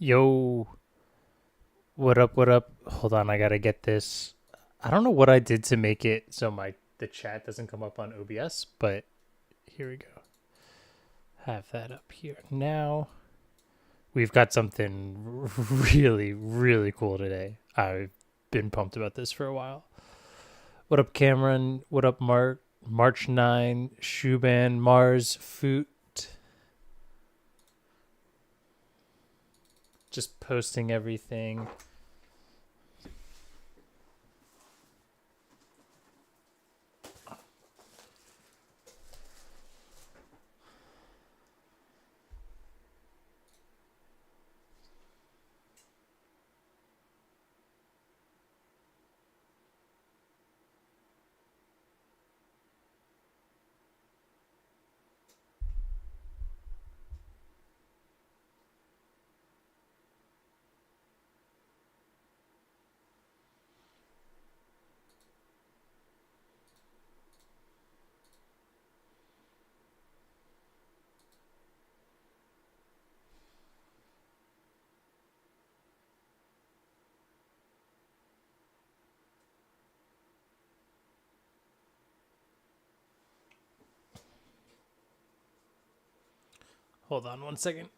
Yo, what up? What up? Hold on, I gotta get this. I don't know what I did to make it so the chat doesn't come up on OBS, but here we go. Have that up here now. We've got something really, really cool today. I've been pumped about this for a while. What up, Cameron? What up, March 9, Shuban, Mars, Foot. Just posting everything. Hold on one second.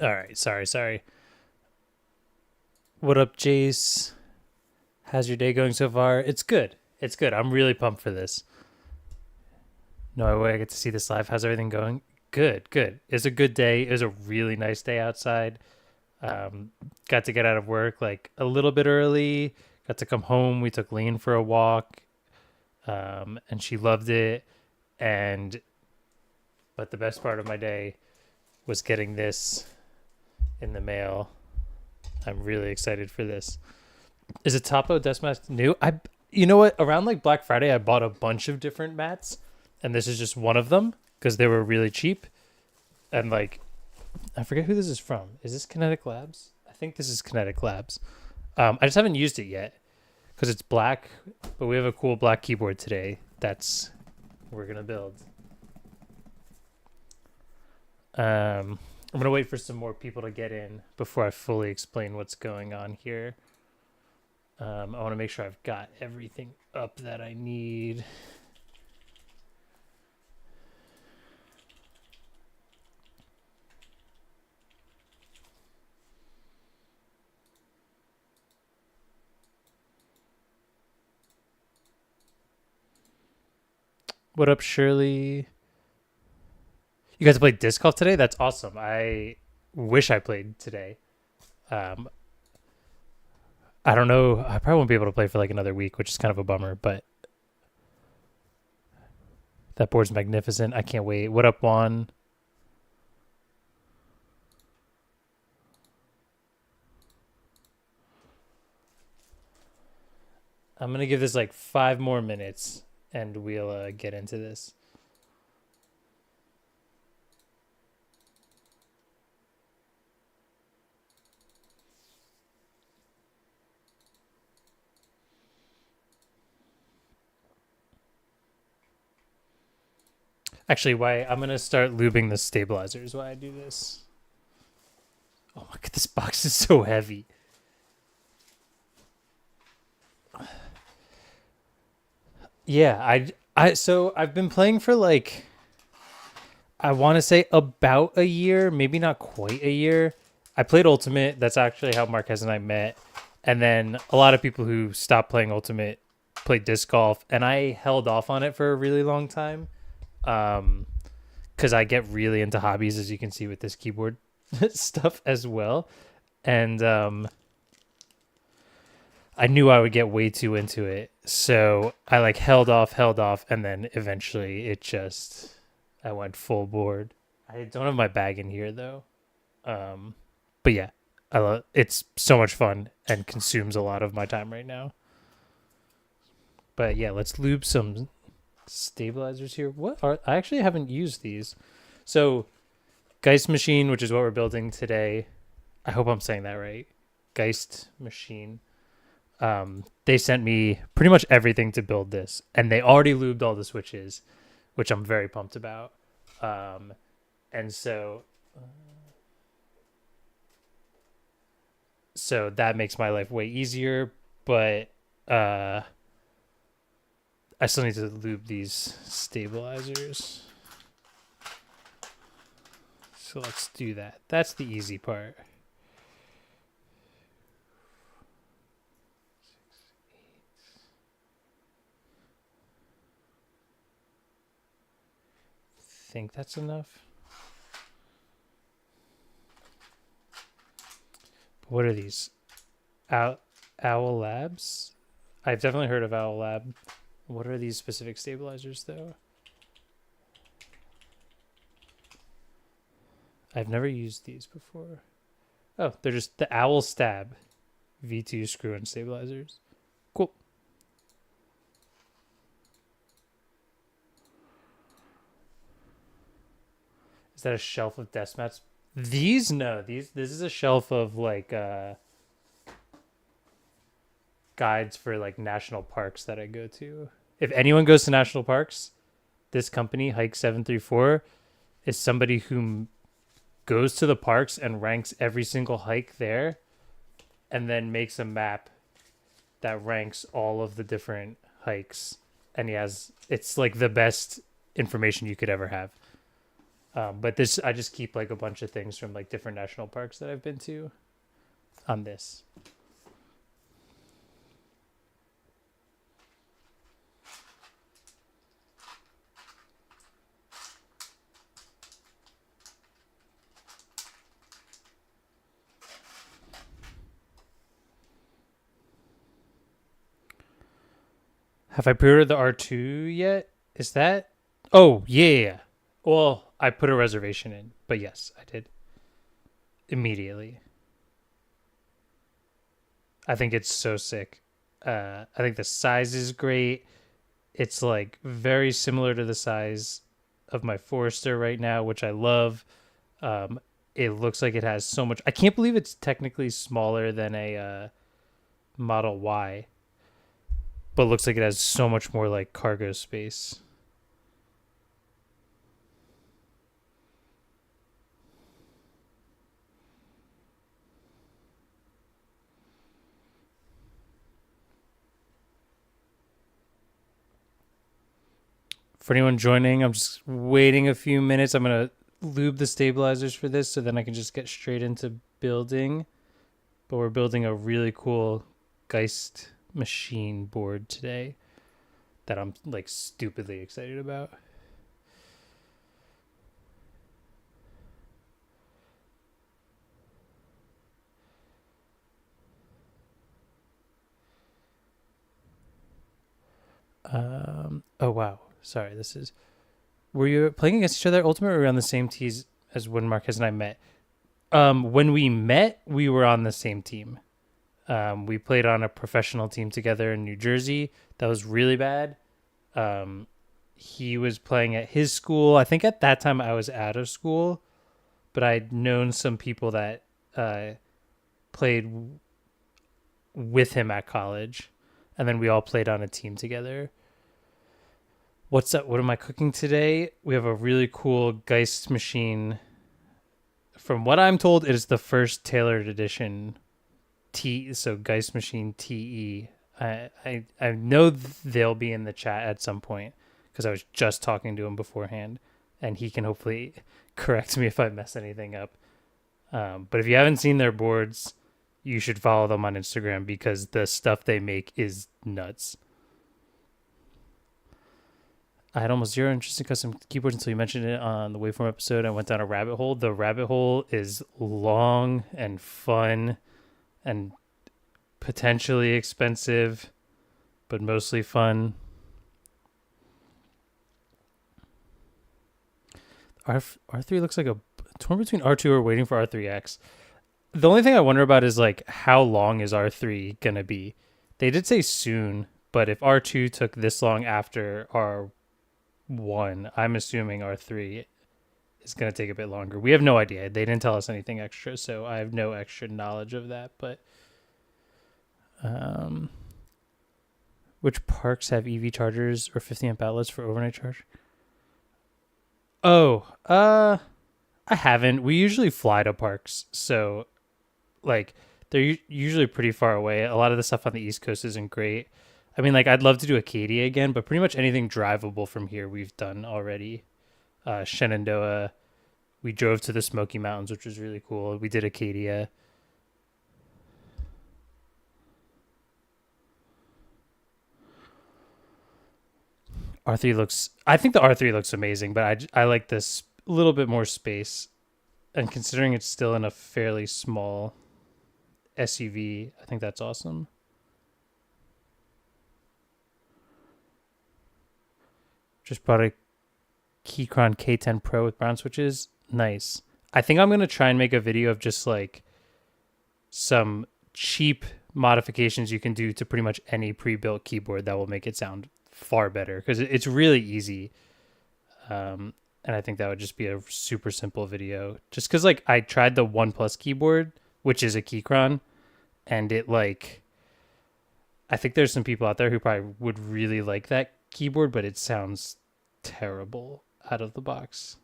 All right, sorry. What up, Jace? How's your day going so far? It's good. It's good. I'm really pumped for this. No way I get to see this live. How's everything going? Good, good. It's a good day. It was a really nice day outside. Um, got to get out of work like a little bit early. Got to come home. We took Lane for a walk, and she loved it. And but the best part of my day was getting this in the mail. I'm really excited for this. Is it Topo desk mat new? You know what? Around like Black Friday, I bought a bunch of different mats, and this is just one of them because they were really cheap. And like, I forget who this is from. Is this Kinetic Labs? I think this is Kinetic Labs. I just haven't used it yet because it's black, but we have a cool black keyboard today. That's we're gonna build. I'm gonna wait for some more people to get in before I fully explain what's going on here. I want to make sure I've got everything up that I need. What up, Shirley? You guys played disc golf today? That's awesome. I wish I played today. Um, I don't know. I probably won't be able to play for like another week, which is kind of a bummer, but that board's magnificent. I can't wait. What up, Juan? I'm going to give this like 5 more minutes and we'll get into this. Actually, why I'm gonna start lubing the stabilizers while I do this. Oh my god, this box is so heavy. Yeah, so I've been playing for like I want to say about a year, maybe not quite a year. I played Ultimate. That's actually how Marquez and I met. And then a lot of people who stopped playing Ultimate played disc golf, and I held off on it for a really long time. Because I get really into hobbies, as you can see with this keyboard stuff as well. And I knew I would get way too into it. So I like held off, and then eventually I went full board. I don't have my bag in here though. But yeah, it's so much fun and consumes a lot of my time right now. But yeah, let's lube some stabilizers here. I actually haven't used these. So Geistmaschine, which is what we're building today. I hope I'm saying that right. Geistmaschine. They sent me pretty much everything to build this, and they already lubed all the switches, which I'm very pumped about. And so that makes my life way easier, but I still need to lube these stabilizers. So let's do that. That's the easy part. Think that's enough. What are these? Owl Labs? I've definitely heard of Owl Lab. What are these specific stabilizers though? I've never used these before. Oh, they're just the Owl Stab V2 screw-in stabilizers. Cool. Is that a shelf of desk mats? These no, this is a shelf of like guides for like national parks that I go to. If anyone goes to national parks, this company, Hike 734, is somebody who goes to the parks and ranks every single hike there and then makes a map that ranks all of the different hikes. And it's like the best information you could ever have. But I just keep like a bunch of things from like different national parks that I've been to on this. Have I pre-ordered the R2 yet? Is that? Oh, yeah. Well, I put a reservation in, but yes, I did. Immediately. I think it's so sick. I think the size is great. It's like very similar to the size of my Forester right now, which I love. It looks like it has so much. I can't believe it's technically smaller than a Model Y, but it looks like it has so much more like cargo space. For anyone joining, I'm just waiting a few minutes. I'm going to lube the stabilizers for this so then I can just get straight into building. But we're building a really cool Geistmaschine board today that I'm like stupidly excited about. Oh wow. Sorry, were you playing against each other Ultimate, or were you on the same tees as when Marquez and I met? When we met, we were on the same team. We played on a professional team together in New Jersey. That was really bad. He was playing at his school. I think at that time I was out of school, but I'd known some people that played with him at college, and then we all played on a team together. What's up? What am I cooking today? We have a really cool Geistmaschine. From what I'm told, it is the first tailored edition so Geistmaschine TE. I know they'll be in the chat at some point because I was just talking to him beforehand, and he can hopefully correct me if I mess anything up. But if you haven't seen their boards, you should follow them on Instagram because the stuff they make is nuts. I had almost zero interest in custom keyboards until you mentioned it on the Waveform episode. I went down a rabbit hole. The rabbit hole is long and fun and potentially expensive, but mostly fun. R3 looks like a torn between R2 or waiting for R3X. The only thing I wonder about is like how long is R3 gonna be? They did say soon, but if R2 took this long after R1, I'm assuming R3 is gonna take a bit longer. We have no idea. They didn't tell us anything extra, so I have no extra knowledge of that. But which parks have EV chargers or 50 amp outlets for overnight charge? Oh, I haven't. We usually fly to parks, so like they're usually pretty far away. A lot of the stuff on the East Coast isn't great. I mean, like I'd love to do Acadia again, but pretty much anything drivable from here we've done already. Shenandoah, we drove to the Smoky Mountains, which was really cool. We did Acadia. R3 looks. I think the R3 looks amazing, but I like this a little bit more space, and considering it's still in a fairly small SUV, I think that's awesome. Just bought a Keychron K10 Pro with brown switches. Nice. I think I'm gonna try and make a video of just like some cheap modifications you can do to pretty much any pre-built keyboard that will make it sound far better because it's really easy. And I think that would just be a super simple video. Just because like I tried the OnePlus keyboard, which is a Keychron, and it like I think there's some people out there who probably would really like that keyboard, but it sounds terrible out of the box.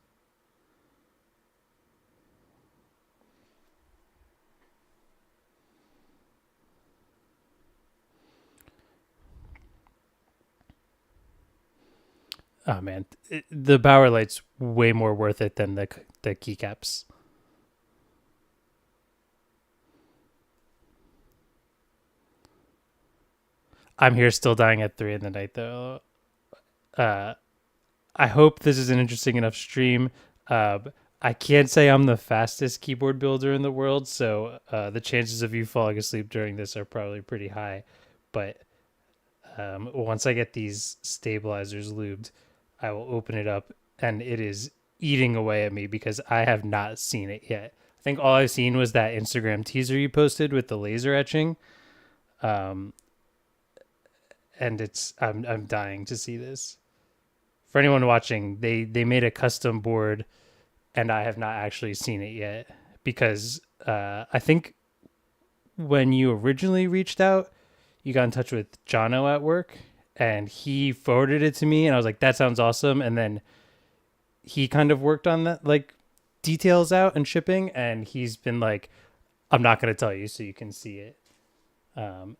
Oh man, the Bauer Light's way more worth it than the keycaps. I'm here still dying at 3 in the night though. Uh, I hope this is an interesting enough stream. I can't say I'm the fastest keyboard builder in the world, so the chances of you falling asleep during this are probably pretty high. But once I get these stabilizers lubed, I will open it up, and it is eating away at me because I have not seen it yet. I think all I've seen was that Instagram teaser you posted with the laser etching. And I'm dying to see this. For anyone watching, they made a custom board, and I have not actually seen it yet because I think when you originally reached out, you got in touch with Jono at work, and he forwarded it to me, and I was like, "That sounds awesome." And then he kind of worked on that, like details out and shipping, and he's been like, "I'm not going to tell you, so you can see it." And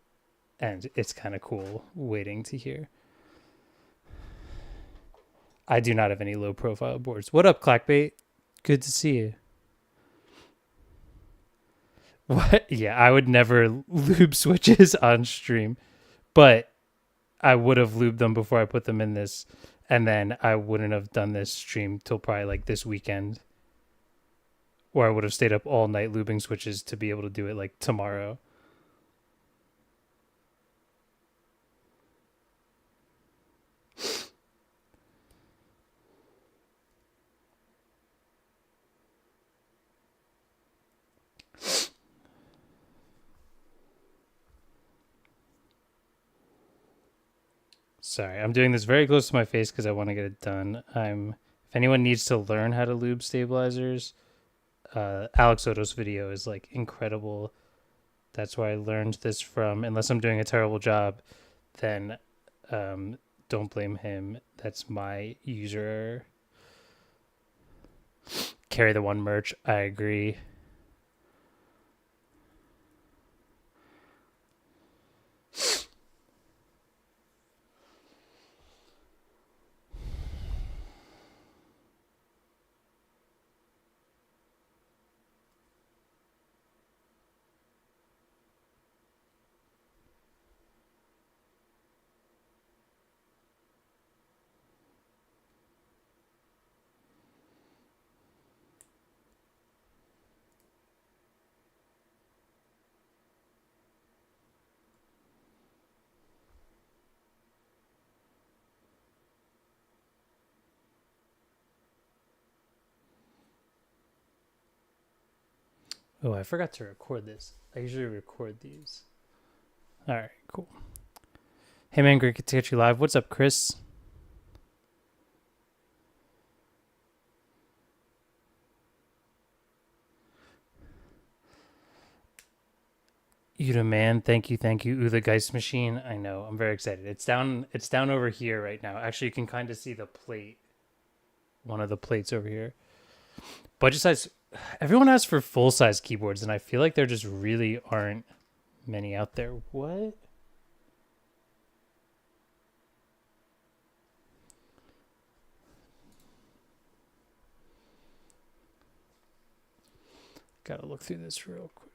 it's kind of cool waiting to hear. I do not have any low profile boards. What up, Clackbait? Good to see you. What? Yeah, I would never lube switches on stream, but I would have lubed them before I put them in this, and then I wouldn't have done this stream till probably like this weekend, or I would have stayed up all night lubing switches to be able to do it like tomorrow. Sorry, I'm doing this very close to my face because I want to get it done. If anyone needs to learn how to lube stabilizers, Alex Soto's video is like incredible. That's where I learned this from. Unless I'm doing a terrible job, then don't Don't blame him. That's my user. Carry the one merch. I agree. Oh, I forgot to record this. I usually record these. All right, cool. Hey man, great to catch you live. What's up, Chris? You the man. Thank you. Ooh, the Geistmaschine. I know. I'm very excited. It's down over here right now. Actually, you can kind of see the plate. One of the plates over here. Budget size. Everyone asks for full size keyboards, and I feel like there just really aren't many out there. What? Gotta look through this real quick.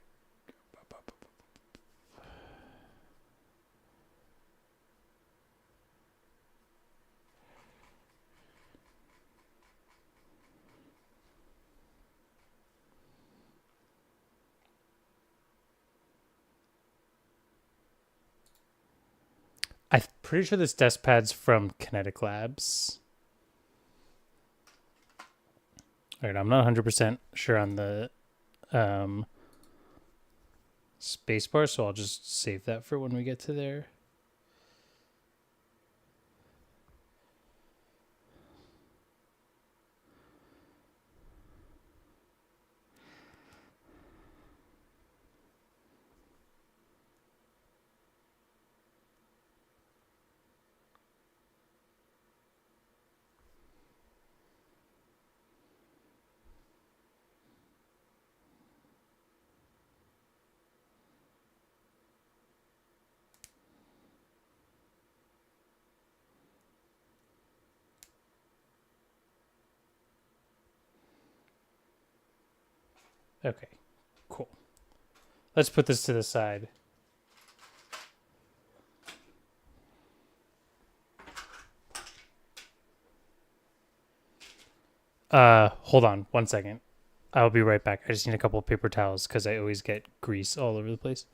I'm pretty sure this desk pad's from Kinetic Labs. All right, I'm not 100% sure on the spacebar, so I'll just save that for when we get to there. Okay, cool. Let's put this to the side. Hold on 1 second. I'll be right back. I just need a couple of paper towels because I always get grease all over the place.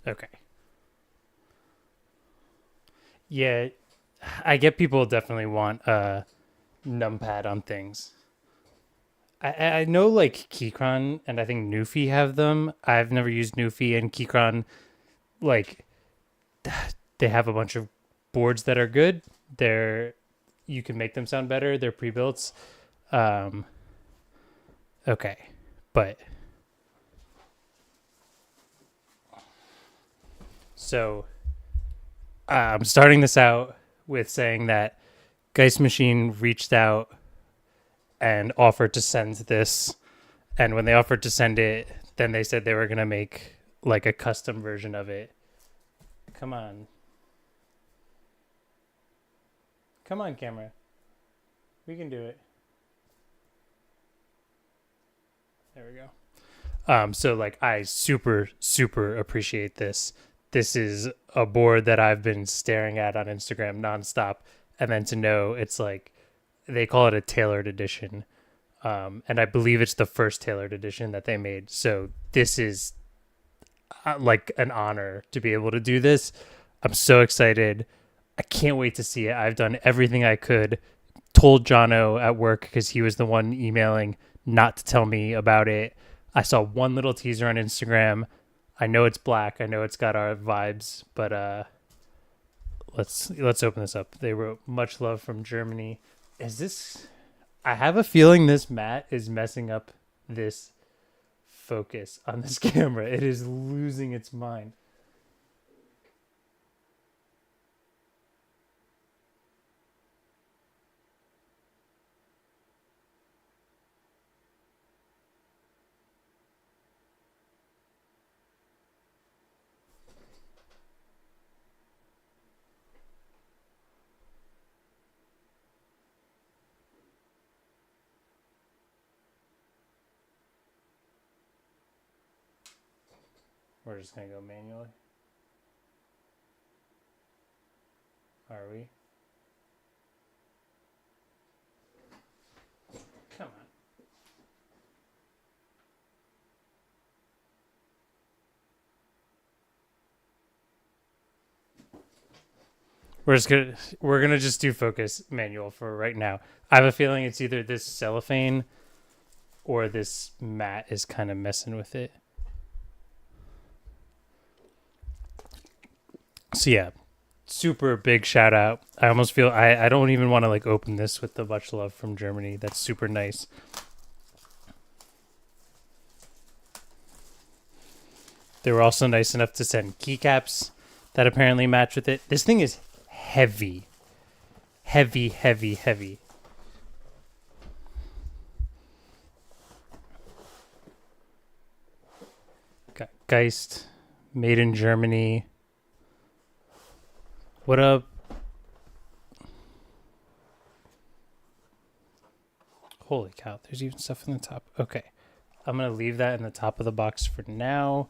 Okay. Yeah, I get people definitely want a numpad on things. I know like Keychron and I think Newfie have them. I've never used Newfie and Keychron. Like they have a bunch of boards that are good. You can make them sound better. They're pre-built. Okay, but so I'm starting this out with saying that Geistmaschine reached out and offered to send this, and when they offered to send it, then they said they were gonna make like a custom version of it. Come on, camera, we can do it. There we go. So like I super appreciate this. This is a board that I've been staring at on Instagram nonstop, and then to know it's like they call it a tailored edition, and I believe it's the first tailored edition that they made. So this is like an honor to be able to do this. I'm so excited. I can't wait to see it. I've done everything I could. Told Jono at work because he was the one emailing not to tell me about it. I saw one little teaser on Instagram. I know it's black. I know it's got our vibes, but let's open this up. They wrote much love from Germany. Is this? I have a feeling this mat is messing up this focus on this camera. It is losing its mind. We're just gonna go manually. Are we? Come on. We're gonna just do focus manual for right now. I have a feeling it's either this cellophane or this mat is kind of messing with it. So yeah, super big shout out. I almost feel I don't even want to like open this with the much love from Germany. That's super nice. They were also nice enough to send keycaps that apparently match with it. This thing is heavy. Heavy. Got Geist, made in Germany. What up? Holy cow, there's even stuff in the top. Okay. I'm going to leave that in the top of the box for now.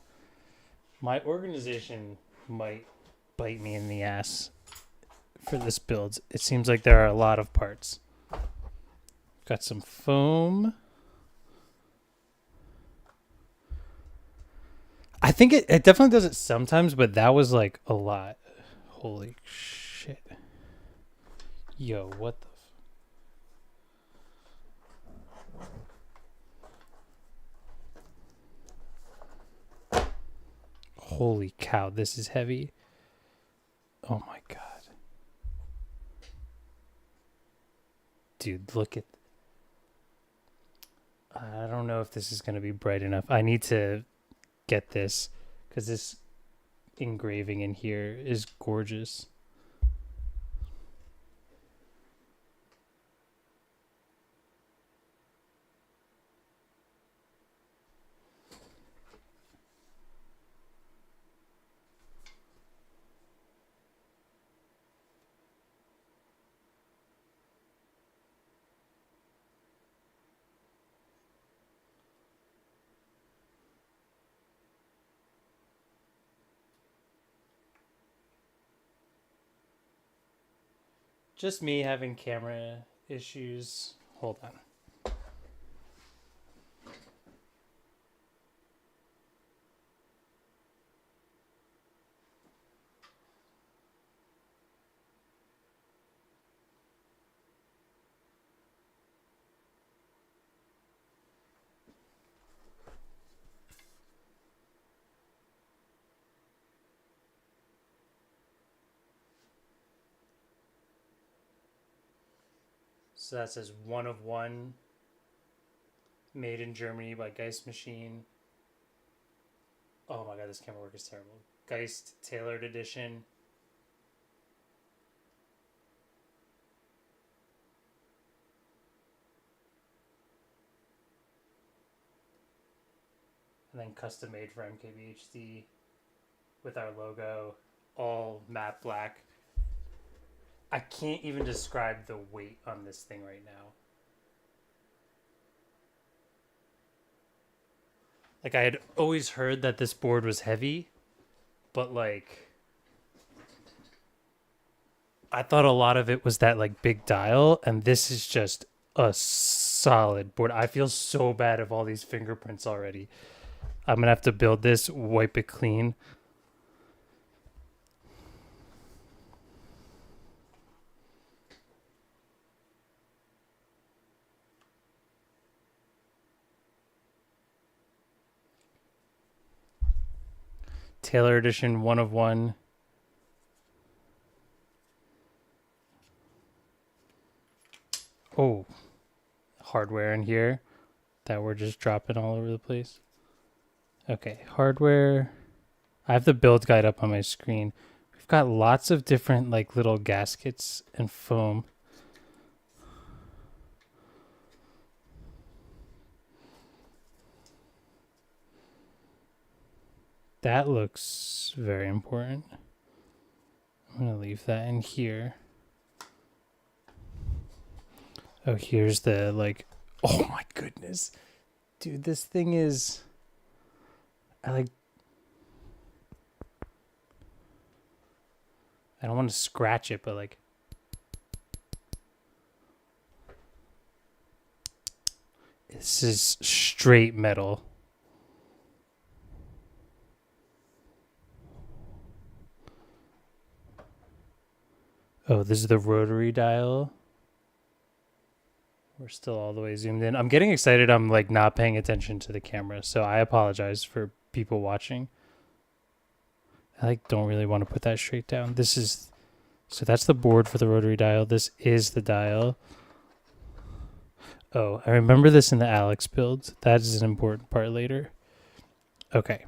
My organization might bite me in the ass for this build. It seems like there are a lot of parts. Got some foam. I think it definitely does it sometimes, but that was like a lot. Holy shit. Yo, what the Holy cow, this is heavy. Oh my god. Dude, look at... I don't know if this is going to be bright enough. I need to get this because this engraving in here is gorgeous. Just me having camera issues. Hold on. So that says one of one, made in Germany by Geistmaschine. Oh my god, this camera work is terrible. Geist tailored edition. And then custom made for MKBHD with our logo, all matte black. I can't even describe the weight on this thing right now. Like I had always heard that this board was heavy, but like I thought a lot of it was that like big dial, and this is just a solid board. I feel so bad of all these fingerprints already. I'm gonna have to build this, wipe it clean. Taylor edition 1 of 1. Oh, hardware in here that we're just dropping all over the place. Okay, hardware. I have the build guide up on my screen. We've got lots of different like little gaskets and foam. That looks very important. I'm going to leave that in here. Oh, here's the like, oh my goodness. Dude, this thing is, I don't want to scratch it, but like, this is straight metal. Oh, this is the rotary dial. We're still all the way zoomed in. I'm getting excited. I'm like not paying attention to the camera, so I apologize for people watching. I like don't really want to put that straight down. This is, so that's the board for the rotary dial. This is the dial. Oh, I remember this in the Alex build. That is an important part later. Okay.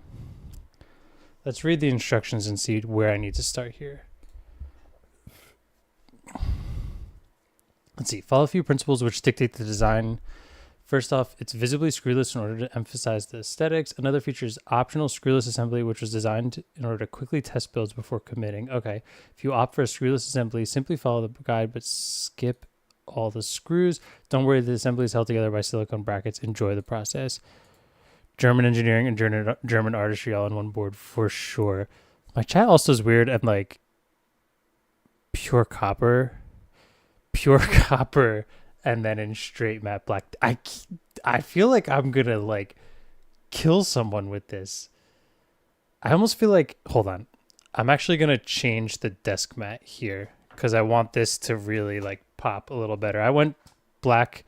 Let's read the instructions and see where I need to start here. Let's see. Follow a few principles which dictate the design. First off, it's visibly screwless in order to emphasize the aesthetics. Another feature is optional screwless assembly, which was designed in order to quickly test builds before committing. Okay. If you opt for a screwless assembly, simply follow the guide, but skip all the screws. Don't worry, the assembly is held together by silicone brackets. Enjoy the process. German engineering and German artistry all on one board for sure. My chat also is weird and like pure copper, and then in straight matte black. I feel like I'm gonna like kill someone with this. I almost feel like, hold on, I'm actually gonna change the desk mat here because I want this to really like pop a little better. I went black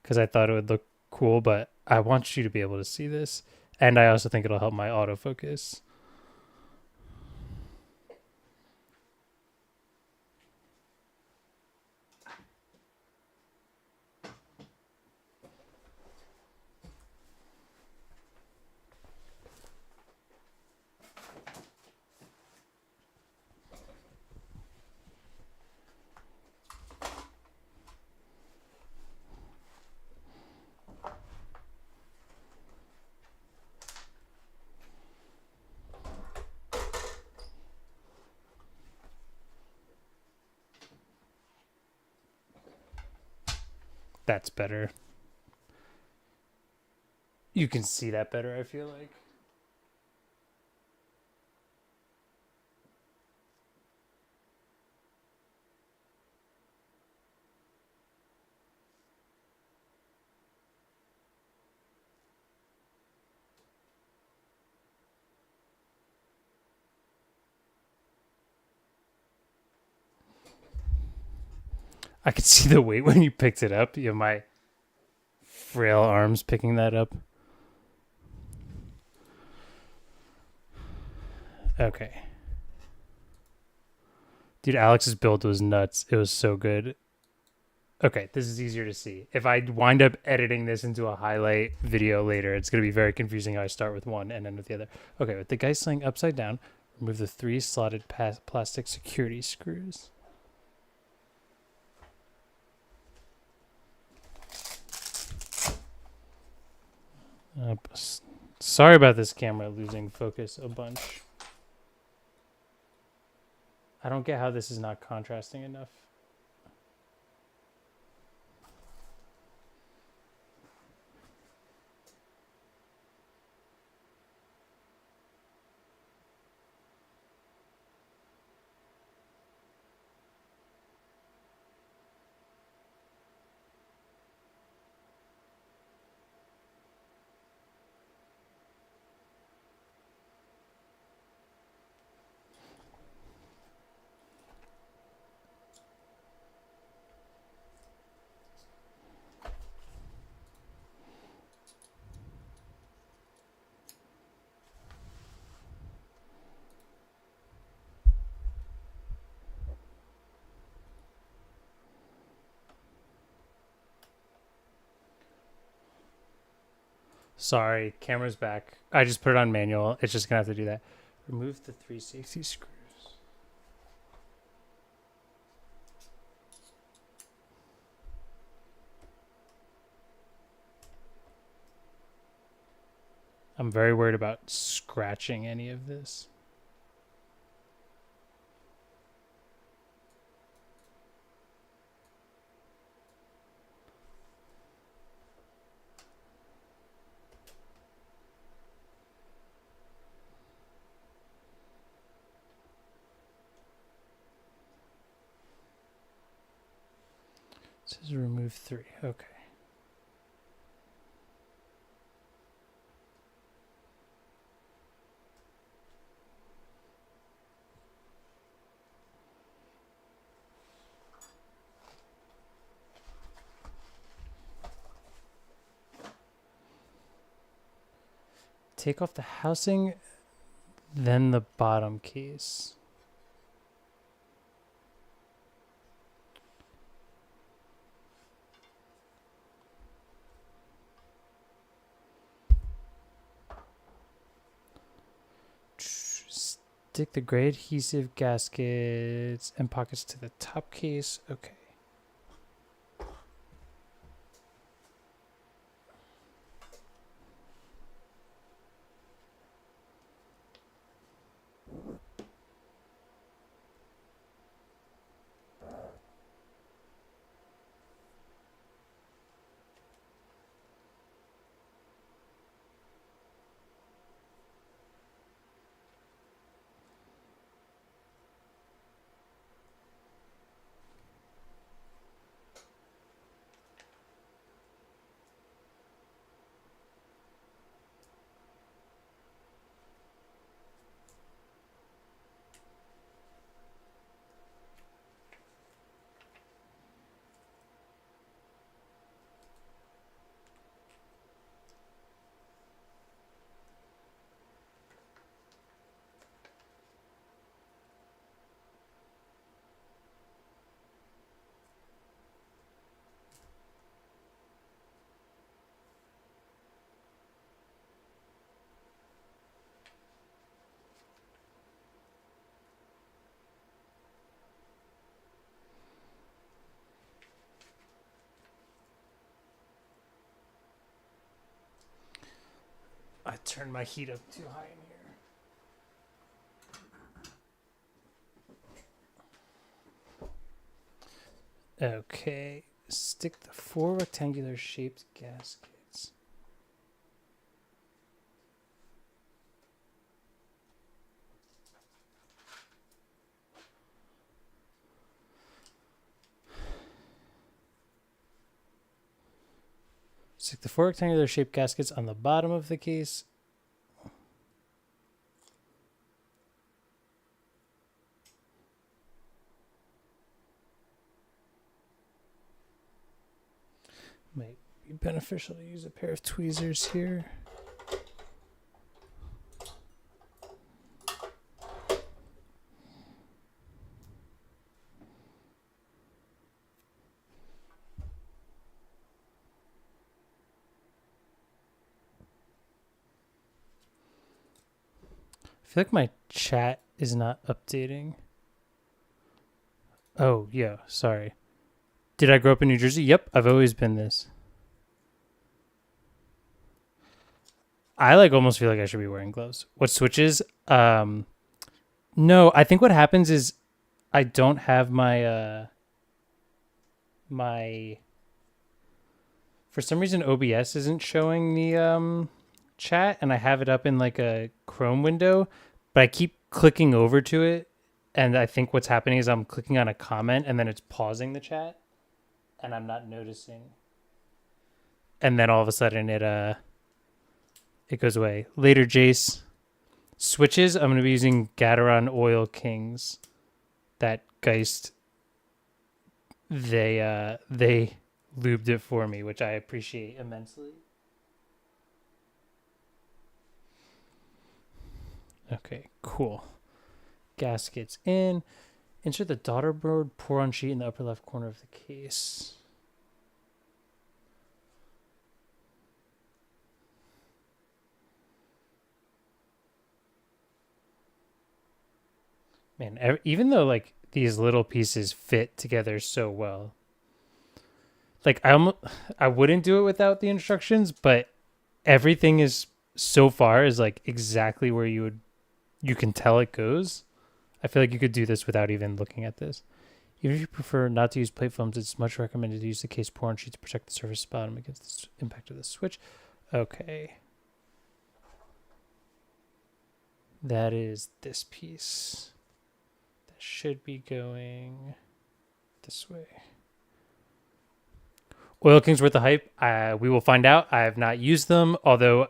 because I thought it would look cool, but I want you to be able to see this, and I also think it'll help my autofocus. That's better. You can see that better, I feel like. I could see the weight when you picked it up. You have my frail arms picking that up. Okay. Dude, Alex's build was nuts. It was so good. Okay, this is easier to see. If I wind up editing this into a highlight video later, it's going to be very confusing how I start with one and end with the other. Okay, with the Geistling upside down, remove the 3 slotted plastic security screws. Sorry about this camera losing focus a bunch. I don't get how this is not contrasting enough. Sorry, camera's back. I just put it on manual. It's just gonna have to do that. Remove the 360 screws. I'm very worried about scratching any of this. It says remove 3. Okay. Take off the housing, then the bottom case. Stick the gray adhesive gaskets and pockets to the top case. Okay. I turned my heat up too high in here. Okay. Stick the 4 rectangular shaped gaskets. Stick the 4 rectangular shaped gaskets on the bottom of the case. Might be beneficial to use a pair of tweezers here. I feel like my chat is not updating. Oh, yeah, sorry. Did I grow up in New Jersey? Yep, I've always been this. I almost feel like I should be wearing gloves. What switches? No, I think what happens is I don't have my for some reason OBS isn't showing the chat, and I have it up in like a Chrome window, but I keep clicking over to it, and I think what's happening is I'm clicking on a comment and then it's pausing the chat, and I'm not noticing. And then all of a sudden it goes away. Later, Jace. Switches, I'm going to be using Gateron Oil Kings. That Geist, they lubed it for me, which I appreciate immensely. Okay, cool. Gaskets in. Insert the daughter board pour-on sheet in the upper left corner of the case. Man, even though like these little pieces fit together so well, like I wouldn't do it without the instructions, but everything is so far is like exactly where you can tell it goes. I feel like you could do this without even looking at this. Even if you prefer not to use plate foams, it's much recommended to use the case pour-on sheet to protect the surface bottom against the impact of the switch. Okay. That is this piece. That should be going this way. Oil King's worth the hype. We will find out. I have not used them, although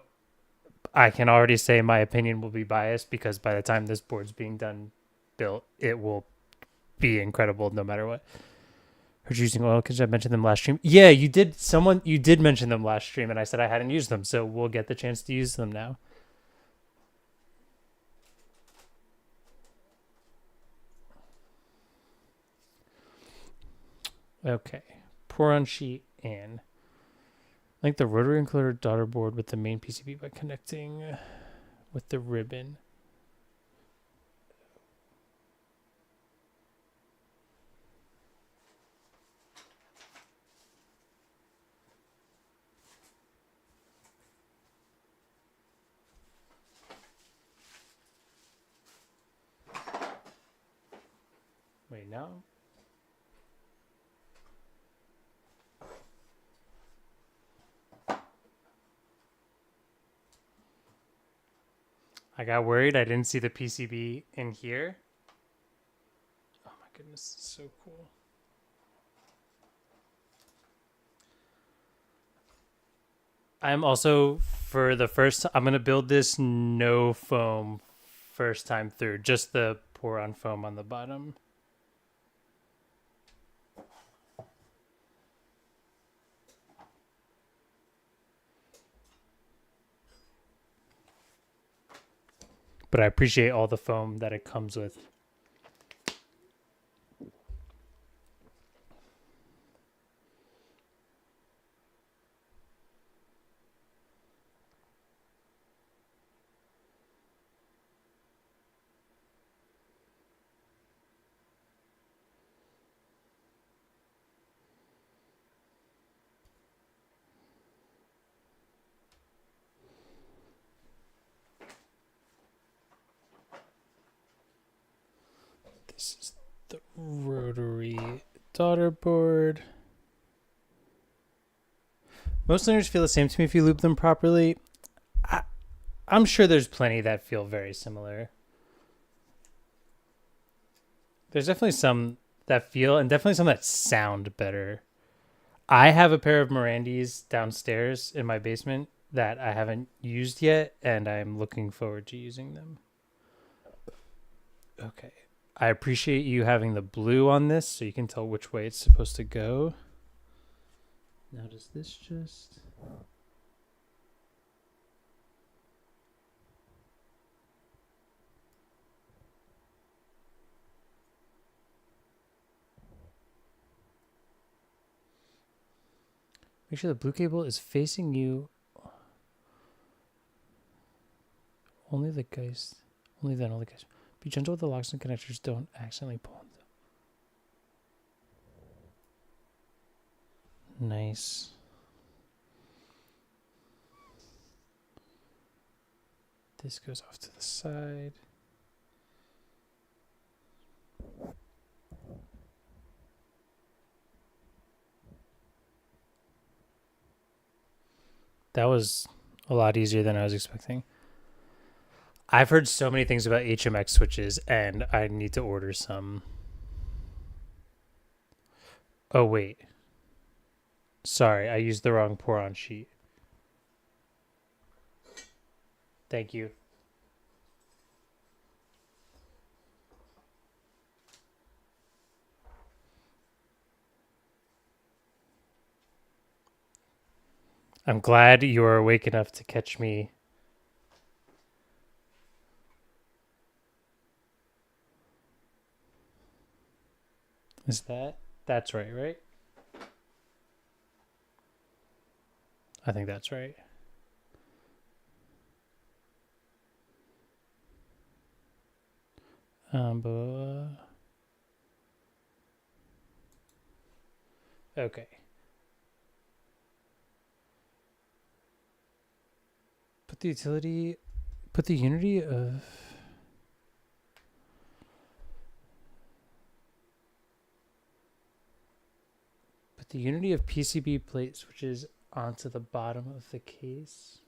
I can already say my opinion will be biased because by the time this board's being built, it will be incredible no matter what. Heard you using oil because I mentioned them last stream. Yeah, you did. You did mention them last stream, and I said I hadn't used them, so we'll get the chance to use them now. Okay, pour on sheet in. Link the rotary encoder daughter board with the main PCB by connecting with the ribbon. Wait, no. I got worried. I didn't see the PCB in here. Oh my goodness, it's so cool. I'm also, for the first, I'm going to build this no foam first time through. Just the pour on foam on the bottom. But I appreciate all the foam that it comes with. This is the rotary daughter board. Most linears feel the same to me if you loop them properly. I'm sure there's plenty that feel very similar. There's definitely some that feel, and definitely some that sound better. I have a pair of Mirandis downstairs in my basement that I haven't used yet, and I'm looking forward to using them. Okay. I appreciate you having the blue on this so you can tell which way it's supposed to go. Now does this just... Make sure the blue cable is facing you. Only then all the guys. Be gentle with the locks and connectors. Don't accidentally pull them. Nice. This goes off to the side. That was a lot easier than I was expecting. I've heard so many things about HMX switches, and I need to order some. Oh, wait. Sorry, I used the wrong pour-on sheet. Thank you. I'm glad you are awake enough to catch me. Is that's right, right? I think that's right. Okay. Put the utility. Put the unity of. Put the unity of PCB plate switches onto the bottom of the case.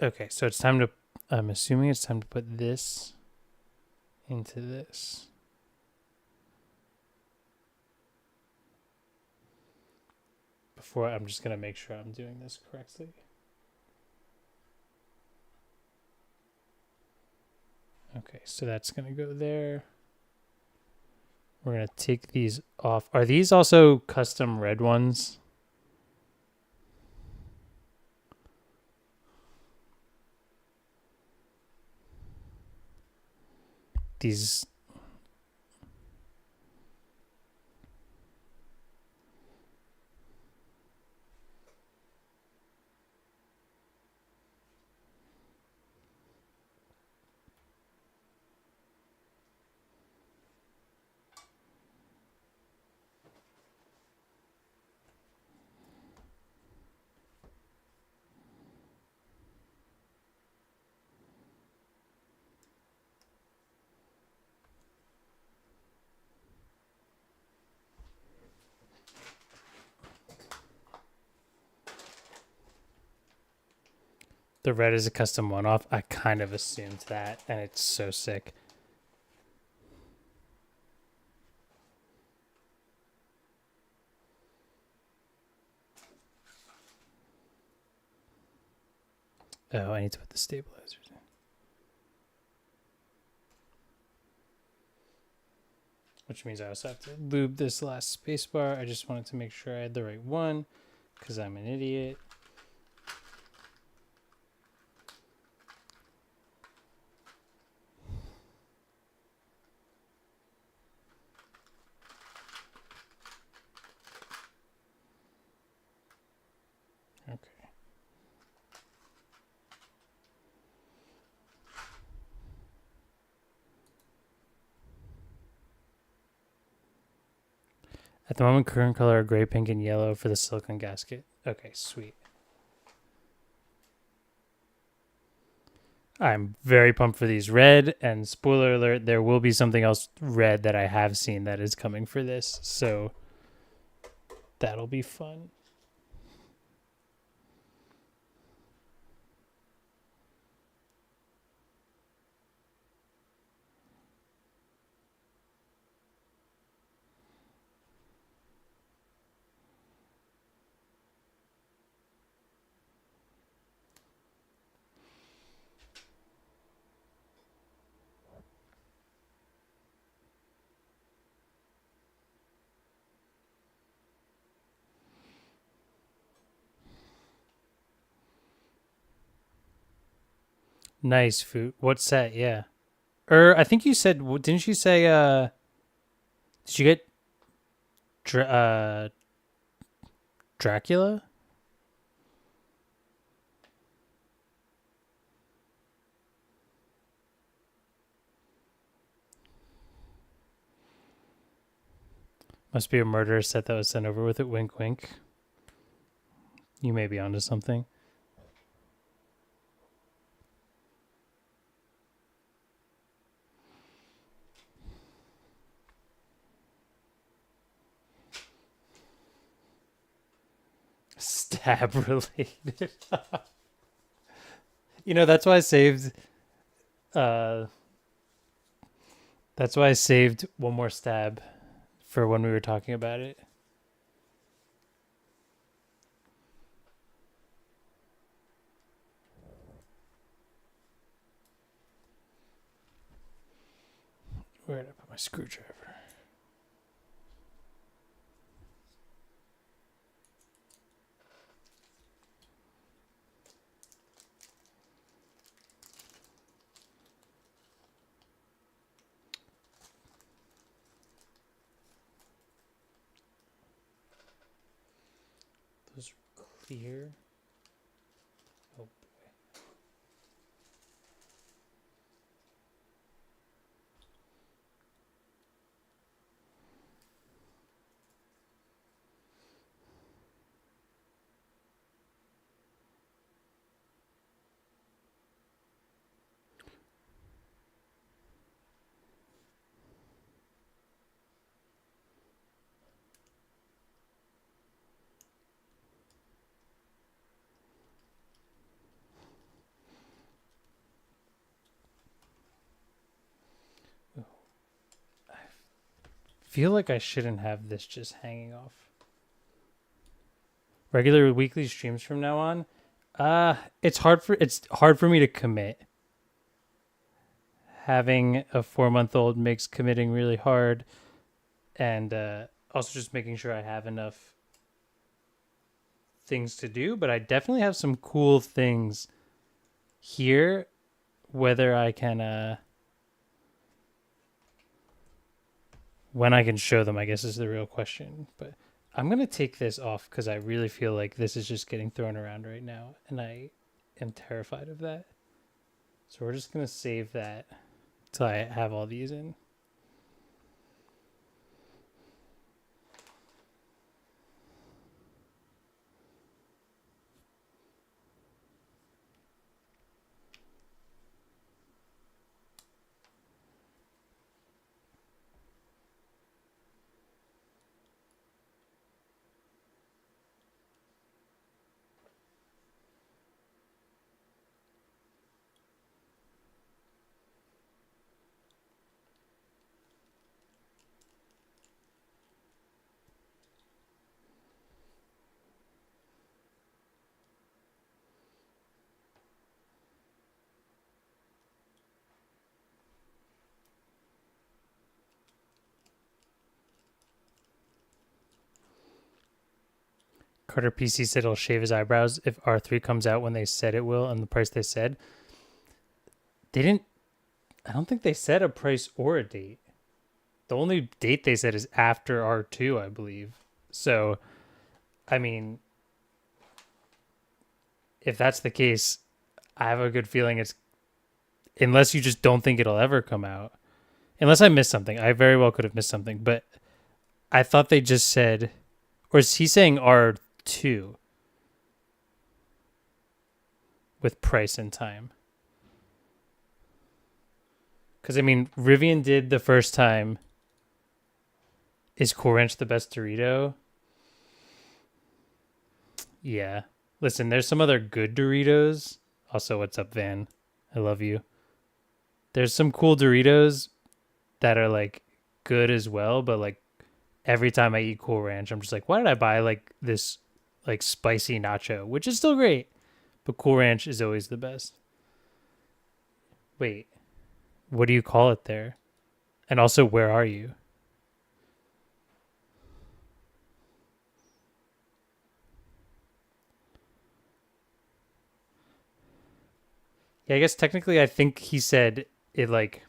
Okay, so it's time to. I'm assuming it's time to put this into this. Before, I'm just going to make sure I'm doing this correctly. Okay, so that's going to go there. We're going to take these off. Are these also custom red ones? These. The red is a custom one-off. I kind of assumed that, and it's so sick. Oh, I need to put the stabilizers in. Which means I also have to lube this last spacebar. I just wanted to make sure I had the right one, because I'm an idiot. Okay. At the moment, current color are gray, pink, and yellow for the silicone gasket. Okay, sweet. I'm very pumped for these red, and spoiler alert, there will be something else red that I have seen that is coming for this, so that'll be fun. Nice food. What set? Yeah. I think you said, didn't you say, did you get Dracula? Must be a murderer set that was sent over with it. Wink, wink. You may be onto something. Stab related. You know, that's why I saved. That's why I saved one more stab for when we were talking about it. Where did I put my screwdriver? Those are clear. Oh boy. feel like I shouldn't have this just hanging off. Regular weekly streams from now on. It's hard for me to commit. Having a 4-month-old makes committing really hard, and also just making sure I have enough things to do. But I definitely have some cool things here. Whether I can, when I can show them, I guess is the real question. But I'm gonna take this off because I really feel like this is just getting thrown around right now, and I am terrified of that. So we're just gonna save that till I have all these in. Carter PC said he'll shave his eyebrows if R3 comes out when they said it will and the price they said. They didn't. I don't think they said a price or a date. The only date they said is after R2, I believe. So, I mean, if that's the case, I have a good feeling it's, unless you just don't think it'll ever come out. Unless I missed something. I very well could have missed something, but I thought they just said, or is he saying R2 with price and time? Because, I mean, Rivian did the first time. Is Cool Ranch the best Dorito? Yeah. Listen, there's some other good Doritos. Also, what's up, Van? I love you. There's some cool Doritos that are like good as well, but like every time I eat Cool Ranch, I'm just like, why did I buy like this like spicy nacho, which is still great, but Cool Ranch is always the best. Wait, what do you call it there? And also, where are you? Yeah, I guess technically I think he said it like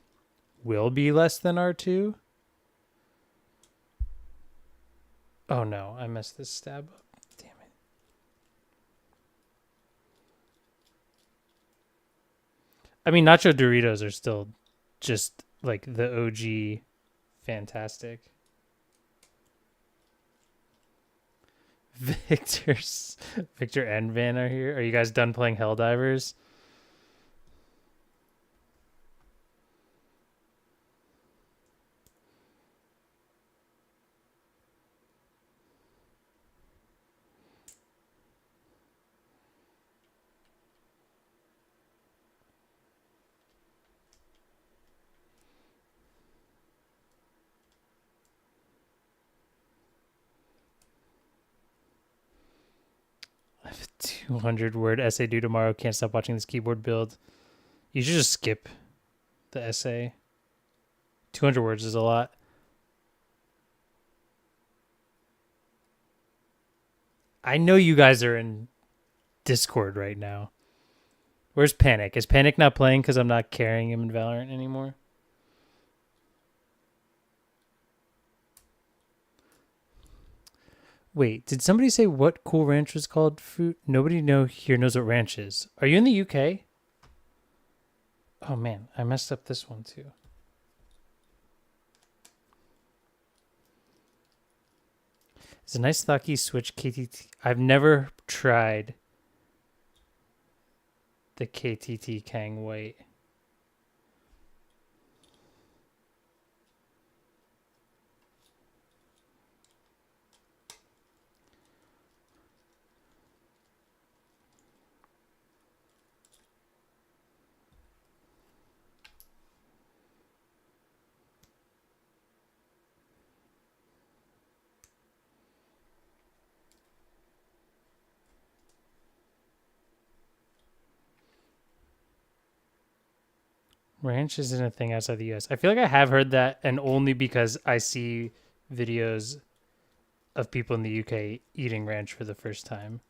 will be less than R2. Oh no, I messed this stab up. Damn it. I mean, Nacho Doritos are still just like the OG fantastic. Victor and Van are here. Are you guys done playing Helldivers? I have a 200-word essay due tomorrow. Can't stop watching this keyboard build. You should just skip the essay. 200 words is a lot. I know you guys are in Discord right now. Where's Panic? Is Panic not playing because I'm not carrying him in Valorant anymore? Wait, did somebody say what Cool Ranch was called? Fruit? Nobody here knows what ranch is. Are you in the UK? Oh man, I messed up this one too. It's a nice Thaki Switch KTT. I've never tried the KTT Kang White. Ranch isn't a thing outside the US. I feel like I have heard that, and only because I see videos of people in the UK eating ranch for the first time.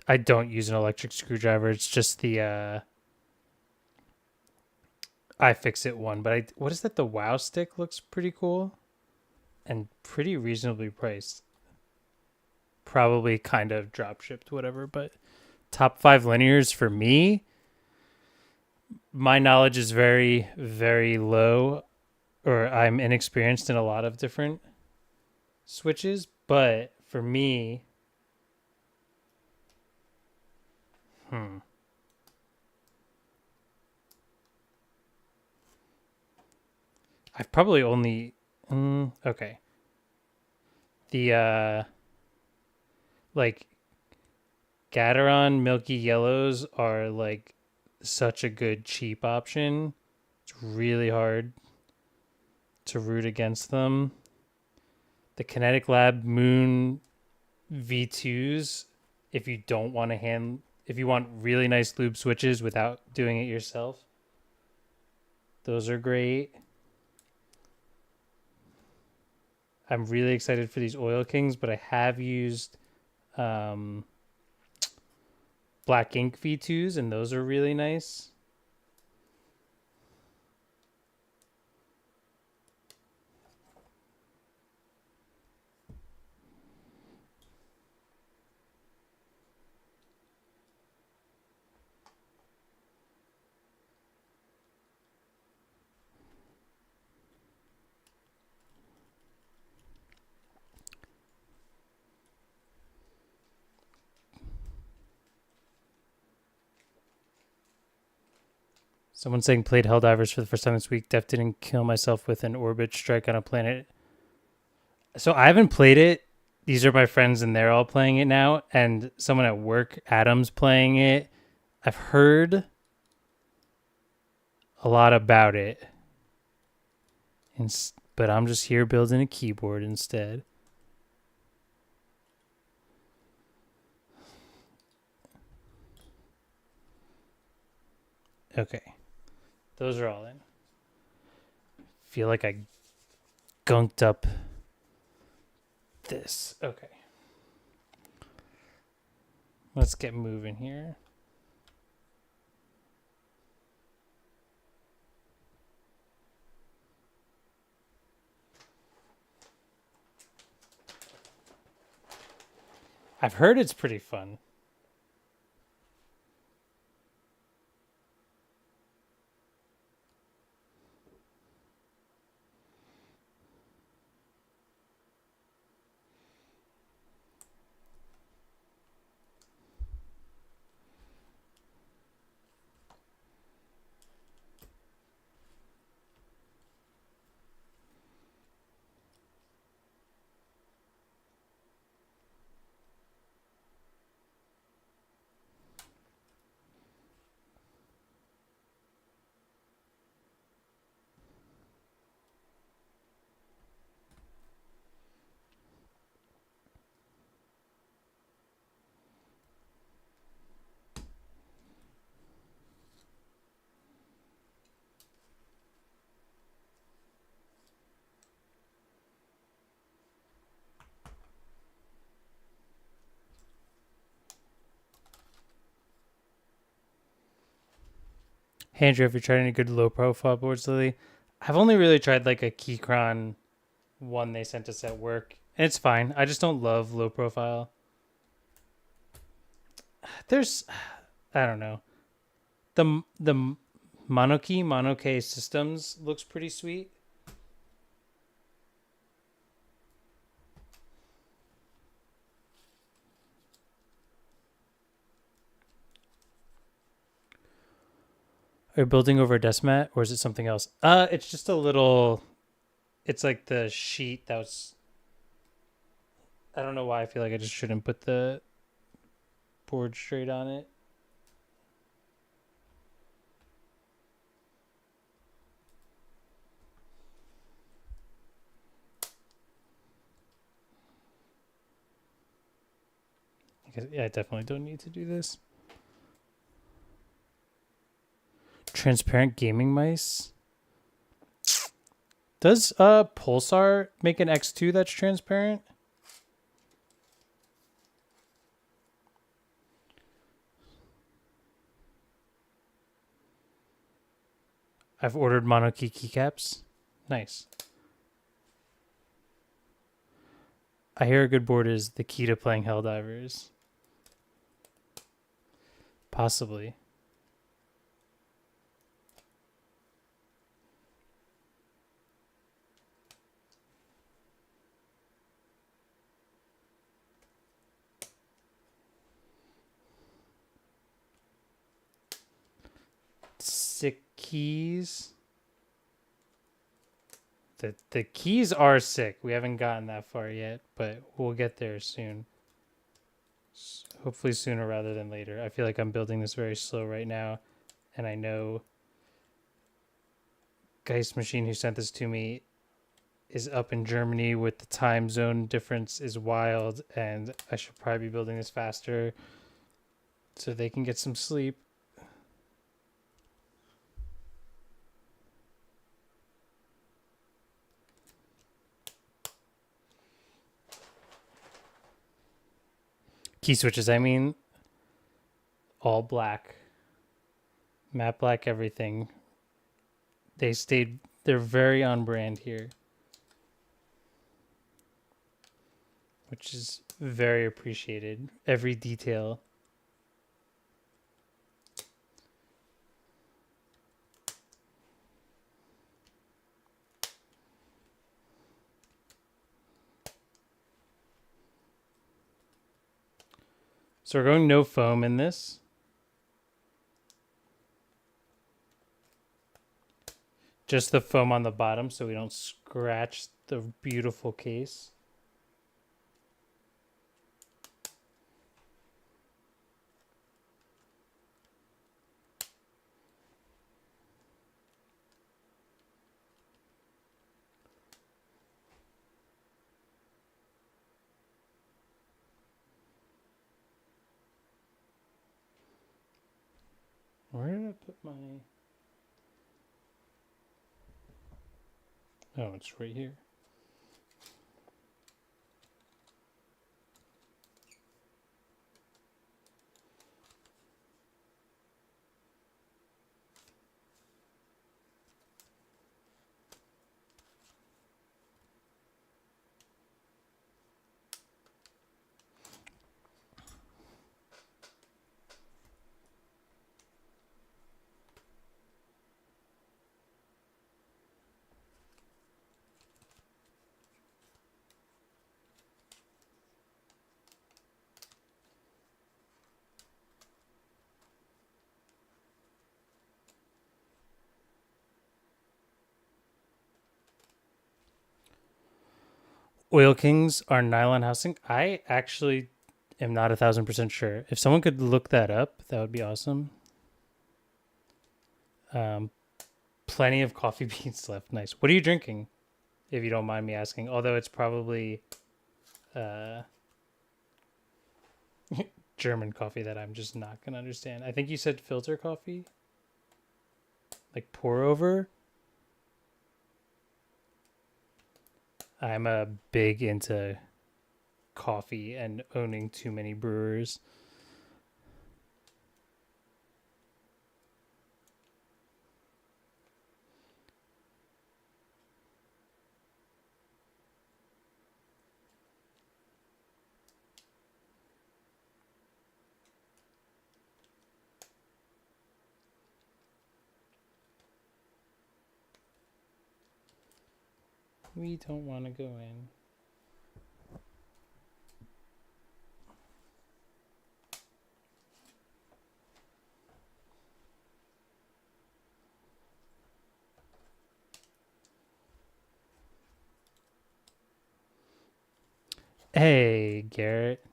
I don't use an electric screwdriver. It's just the iFixit one. But what is that? The Wow Stick looks pretty cool and pretty reasonably priced. Probably kind of drop shipped, whatever. But top 5 linears for me, my knowledge is very, very low, or I'm inexperienced in a lot of different switches. But for me, I've probably only okay. The like Gateron Milky Yellows are like such a good cheap option. It's really hard to root against them. The Kinetic Lab Moon V2s, if you don't want to if you want really nice lube switches without doing it yourself, those are great. I'm really excited for these Oil Kings, but I have used Black Ink V2s, and those are really nice. Someone's saying played Helldivers for the first time this week. Def didn't kill myself with an orbit strike on a planet. So I haven't played it. These are my friends and they're all playing it now. And someone at work, Adam's playing it. I've heard a lot about it. But I'm just here building a keyboard instead. Okay. Those are all in. Feel like I gunked up this. Okay. Let's get moving here. I've heard it's pretty fun. Hey, Andrew, have you tried any good low profile boards lately? I've only really tried like a Keychron one they sent us at work. And it's fine. I just don't love low profile. There's, I don't know. The Mono-K Systems looks pretty sweet. Are you building over a desk mat or is it something else? It's just a little, it's like the sheet that was, I don't know why I feel like I just shouldn't put the board straight on it. I definitely don't need to do this. Transparent gaming mice. Does Pulsar make an X2 that's transparent? I've ordered monokey keycaps. Nice. I hear a good board is the key to playing Helldivers. Possibly. Sick keys. The keys are sick. We haven't gotten that far yet, but we'll get there soon. Hopefully sooner rather than later. I feel like I'm building this very slow right now, and I know Geistmaschine, who sent this to me, is up in Germany with the time zone difference is wild, and I should probably be building this faster so they can get some sleep. Key switches, I mean, all black, matte black, everything. They're very on brand here, which is very appreciated. Every detail. So we're going no foam in this. Just the foam on the bottom so we don't scratch the beautiful case. Where did I put my... Oh, it's right here. Oil Kings are nylon housing. I actually am not 1,000% sure. If someone could look that up, that would be awesome. Plenty of coffee beans left. Nice. What are you drinking, if you don't mind me asking? Although it's probably German coffee that I'm just not going to understand. I think you said filter coffee? Like pour over? I'm a big into coffee and owning too many brewers. We don't want to go in. Hey, Garrett.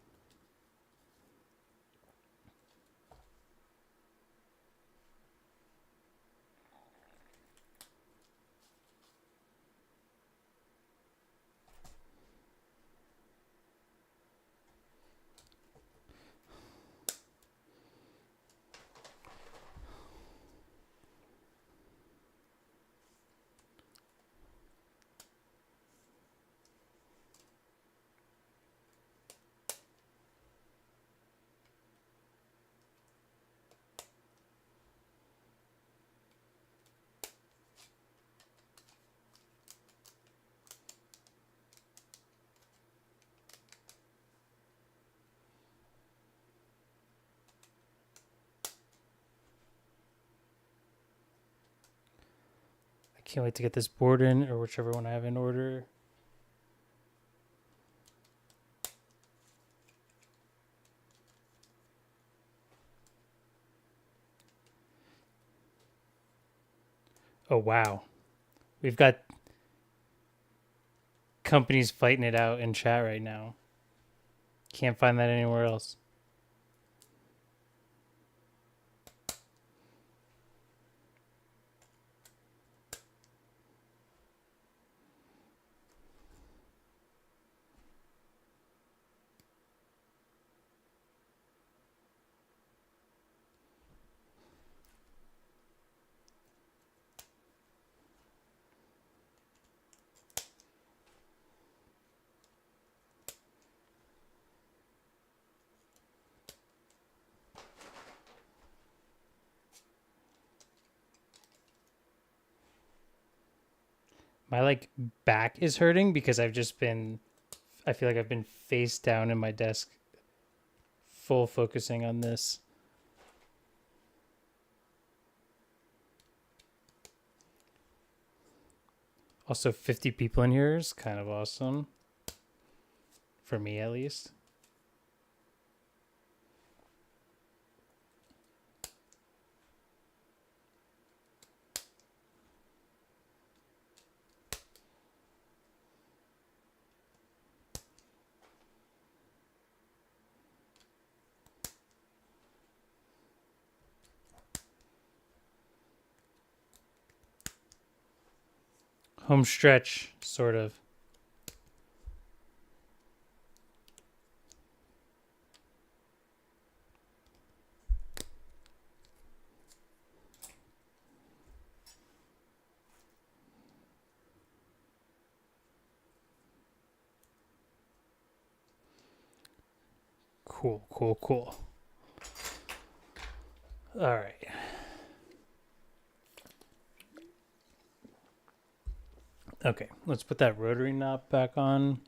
Can't wait to get this board in, or whichever one I have in order. Oh, wow. We've got companies fighting it out in chat right now. Can't find that anywhere else. My like back is hurting because I feel like I've been face down in my desk, full focusing on this. Also, 50 people in here is kind of awesome. For me, at least. Home stretch, sort of. Cool, cool, cool. All right. Okay, let's put that rotary knob back on.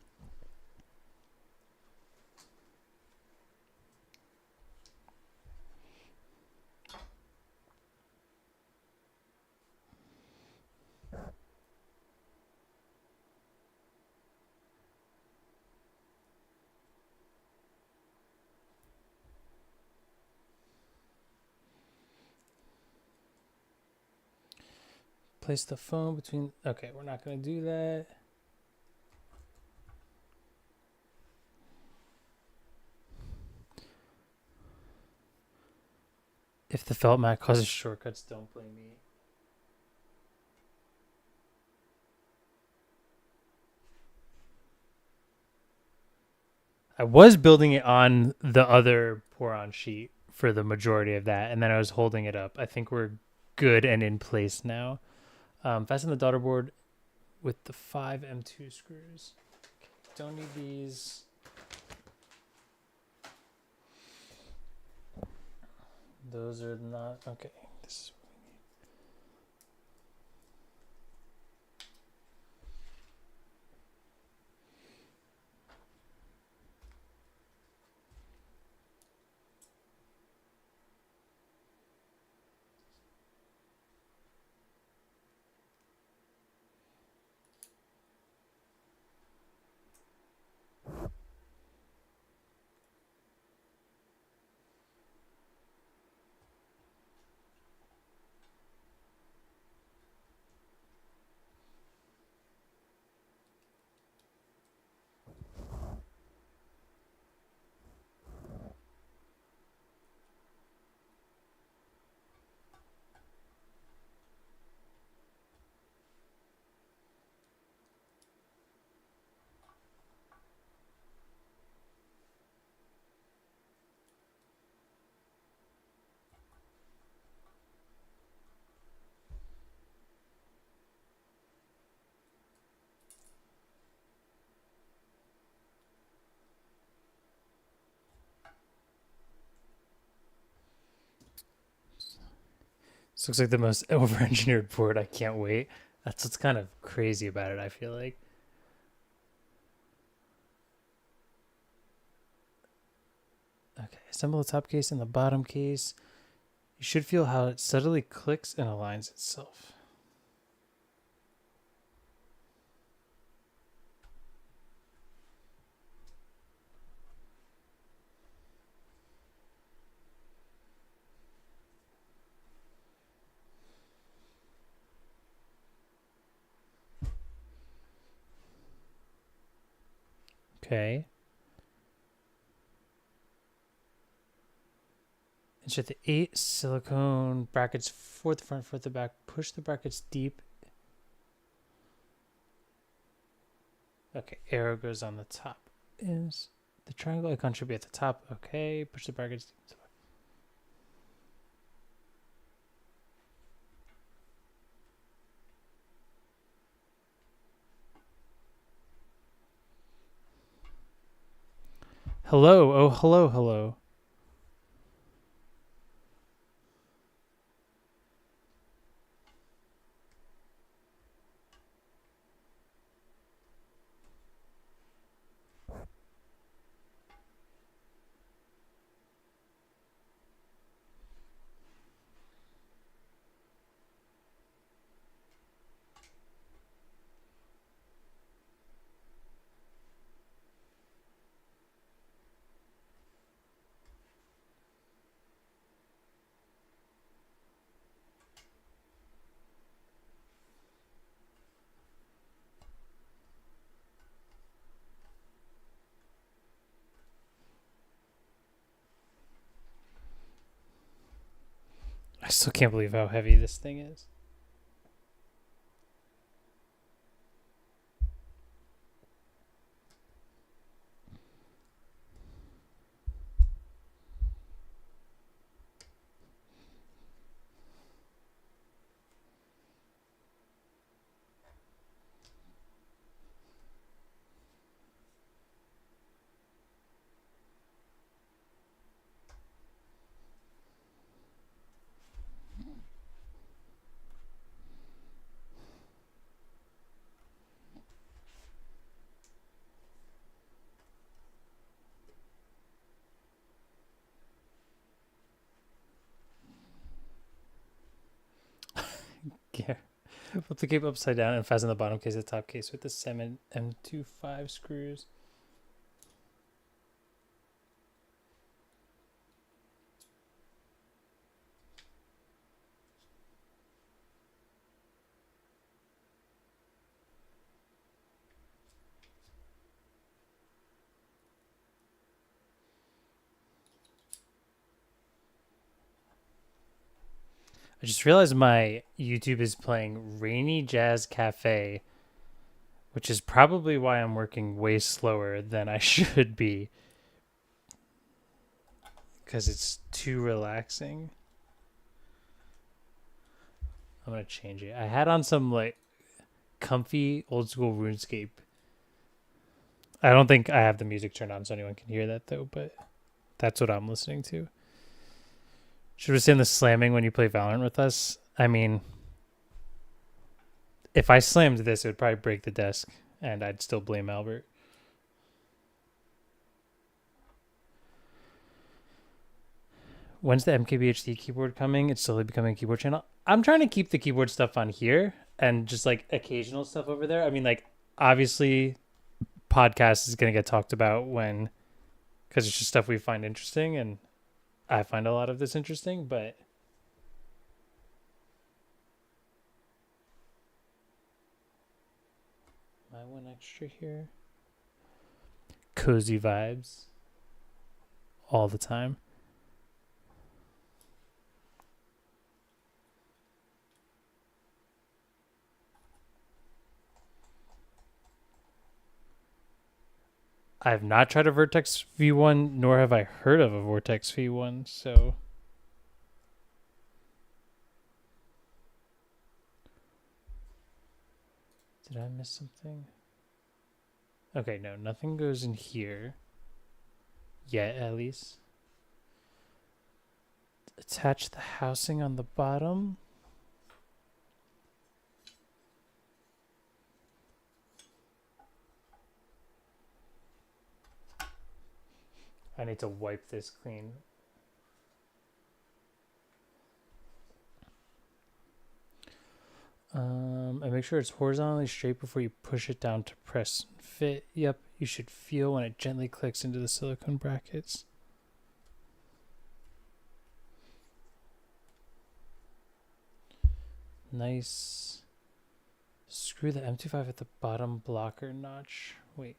Place the phone between... Okay, we're not going to do that. If the felt mat causes shortcuts, don't blame me. I was building it on the other pour-on sheet for the majority of that, and then I was holding it up. I think we're good and in place now. Fasten the daughter board with the 5 M2 screws. Don't need these. Those are not... Okay, this is... This looks like the most over-engineered board. I can't wait. That's what's kind of crazy about it, I feel like. Okay, assemble the top case and the bottom case. You should feel how it subtly clicks and aligns itself. Okay. Insert the 8 silicone brackets for the front, for the back. Push the brackets deep. Okay, arrow goes on the top. Is the triangle icon should be at the top. Okay, push the brackets deep. Hello, oh hello, hello. I still can't believe how heavy this thing is. Yeah. Flip the cape upside down and fasten the bottom case of the top case with the 7 M25 screws. I just realized my YouTube is playing Rainy Jazz Cafe, which is probably why I'm working way slower than I should be. Because it's too relaxing. I'm going to change it. I had on some like comfy old school RuneScape. I don't think I have the music turned on so anyone can hear that though, but that's what I'm listening to. Should we say the slamming when you play Valorant with us? I mean, if I slammed this, it would probably break the desk, and I'd still blame Albert. When's the MKBHD keyboard coming? It's slowly becoming a keyboard channel. I'm trying to keep the keyboard stuff on here and just like occasional stuff over there. I mean, like, obviously, podcast is going to get talked about when, because it's just stuff we find interesting, and I find a lot of this interesting, but my one extra here. Cozy vibes all the time. I have not tried a Vertex V1, nor have I heard of a Vortex V1, so... Did I miss something? Okay, no, nothing goes in here. Yet, at least. Attach the housing on the bottom. I need to wipe this clean. And make sure it's horizontally straight before you push it down to press and fit. Yep, you should feel when it gently clicks into the silicone brackets. Nice. Screw the M25 at the bottom blocker notch. Wait.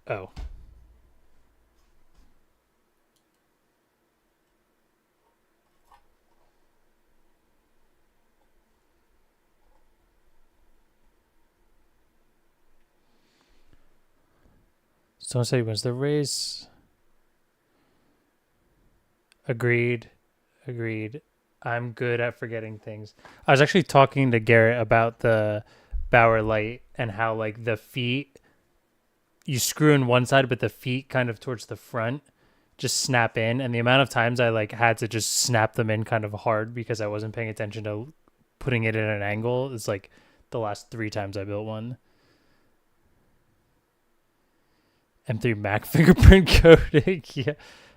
Oh. Someone said he wins the race. Agreed. Agreed. I'm good at forgetting things. I was actually talking to Garrett about the Bauer Light and how like the feet you screw in one side, but the feet kind of towards the front just snap in. And the amount of times I like had to just snap them in kind of hard because I wasn't paying attention to putting it in an angle is like the last 3 times I built one. M3 Mac fingerprint coding. Yeah.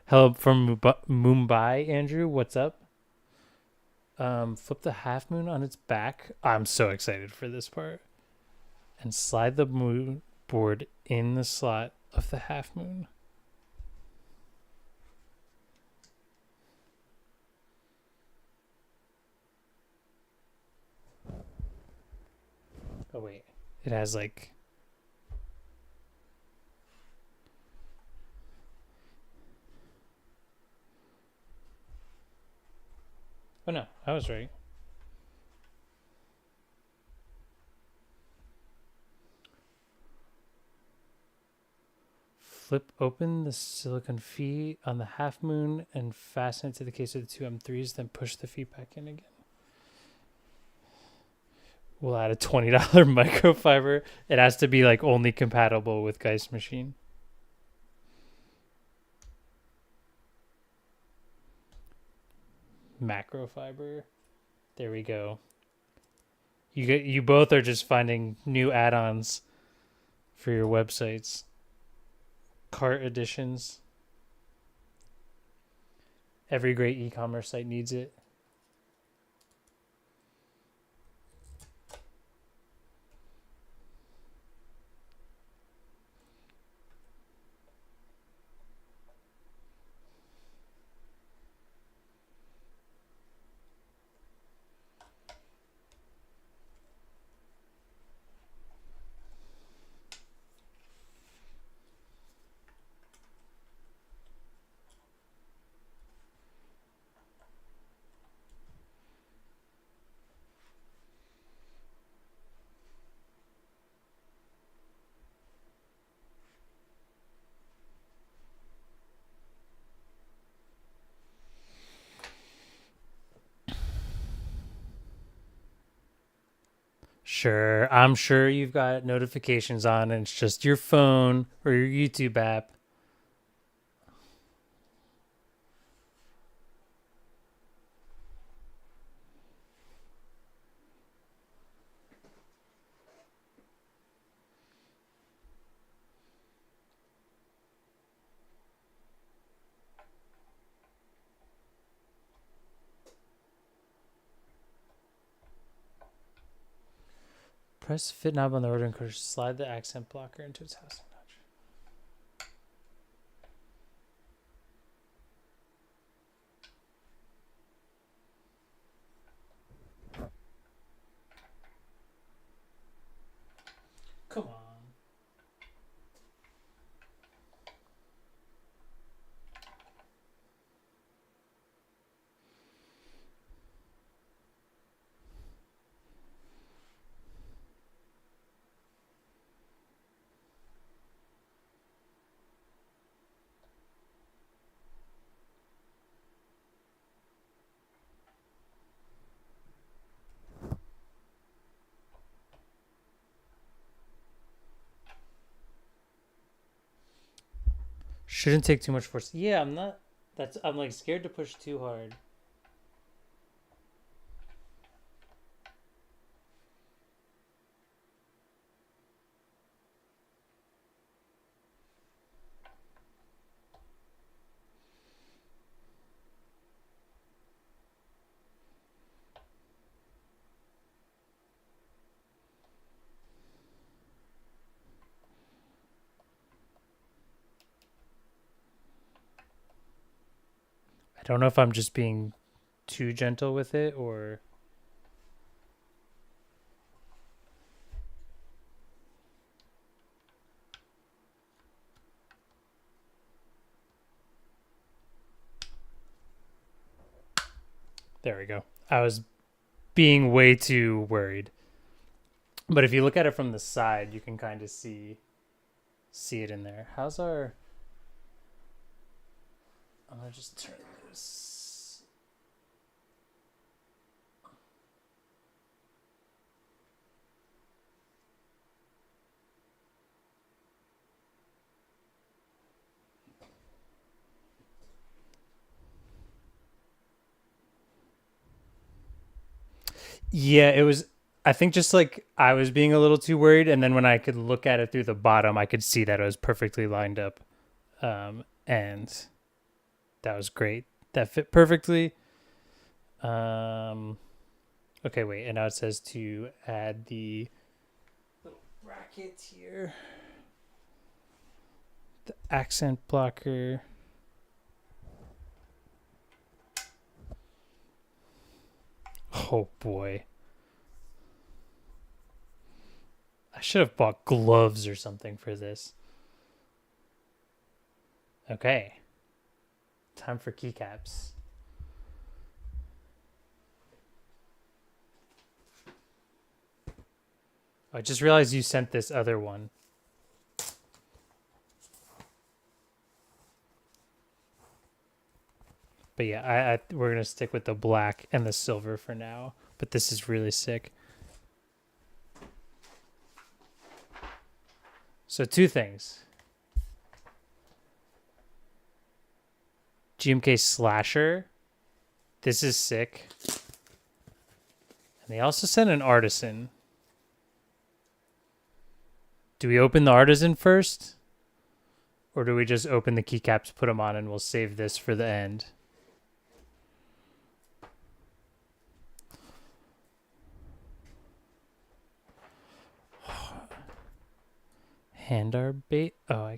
Hello from Mumbai, Andrew. What's up? Flip the half moon on its back. I'm so excited for this part. And slide the moon board in the slot of the half moon. Oh wait, it has like. Oh no, I was right. Flip open the silicone feet on the half moon and fasten it to the case of the two M3s, then push the feet back in again. We'll add a $20 microfiber. It has to be like only compatible with Geistmaschine. Macrofiber. There we go. You both are just finding new add-ons for your websites. Cart additions. Every great e-commerce site needs it. Sure, I'm sure you've got notifications on and it's just your phone or your YouTube app. Press fit knob on the order encoder. Slide the accent blocker into its housing notch. Come on. Shouldn't take too much force. Yeah, I'm not. I'm like scared to push too hard. I don't know if I'm just being too gentle with it or. There we go. I was being way too worried. But if you look at it from the side, you can kind of see it in there. How's our... I'm going to just turn this... Yeah, it was... I think just like I was being a little too worried, and then when I could look at it through the bottom, I could see that it was perfectly lined up. And that was great. That fit perfectly. Okay, wait, and now it says to add the little bracket here. The accent blocker. Oh boy. I should have bought gloves or something for this. Okay. Time for keycaps. I just realized you sent this other one. But yeah, we're going to stick with the black and the silver for now. But this is really sick. So 2 things. GMK Slasher. This is sick. And they also sent an artisan. Do we open the artisan first? Or do we just open the keycaps, put them on, and we'll save this for the end? Handar bait? Oh,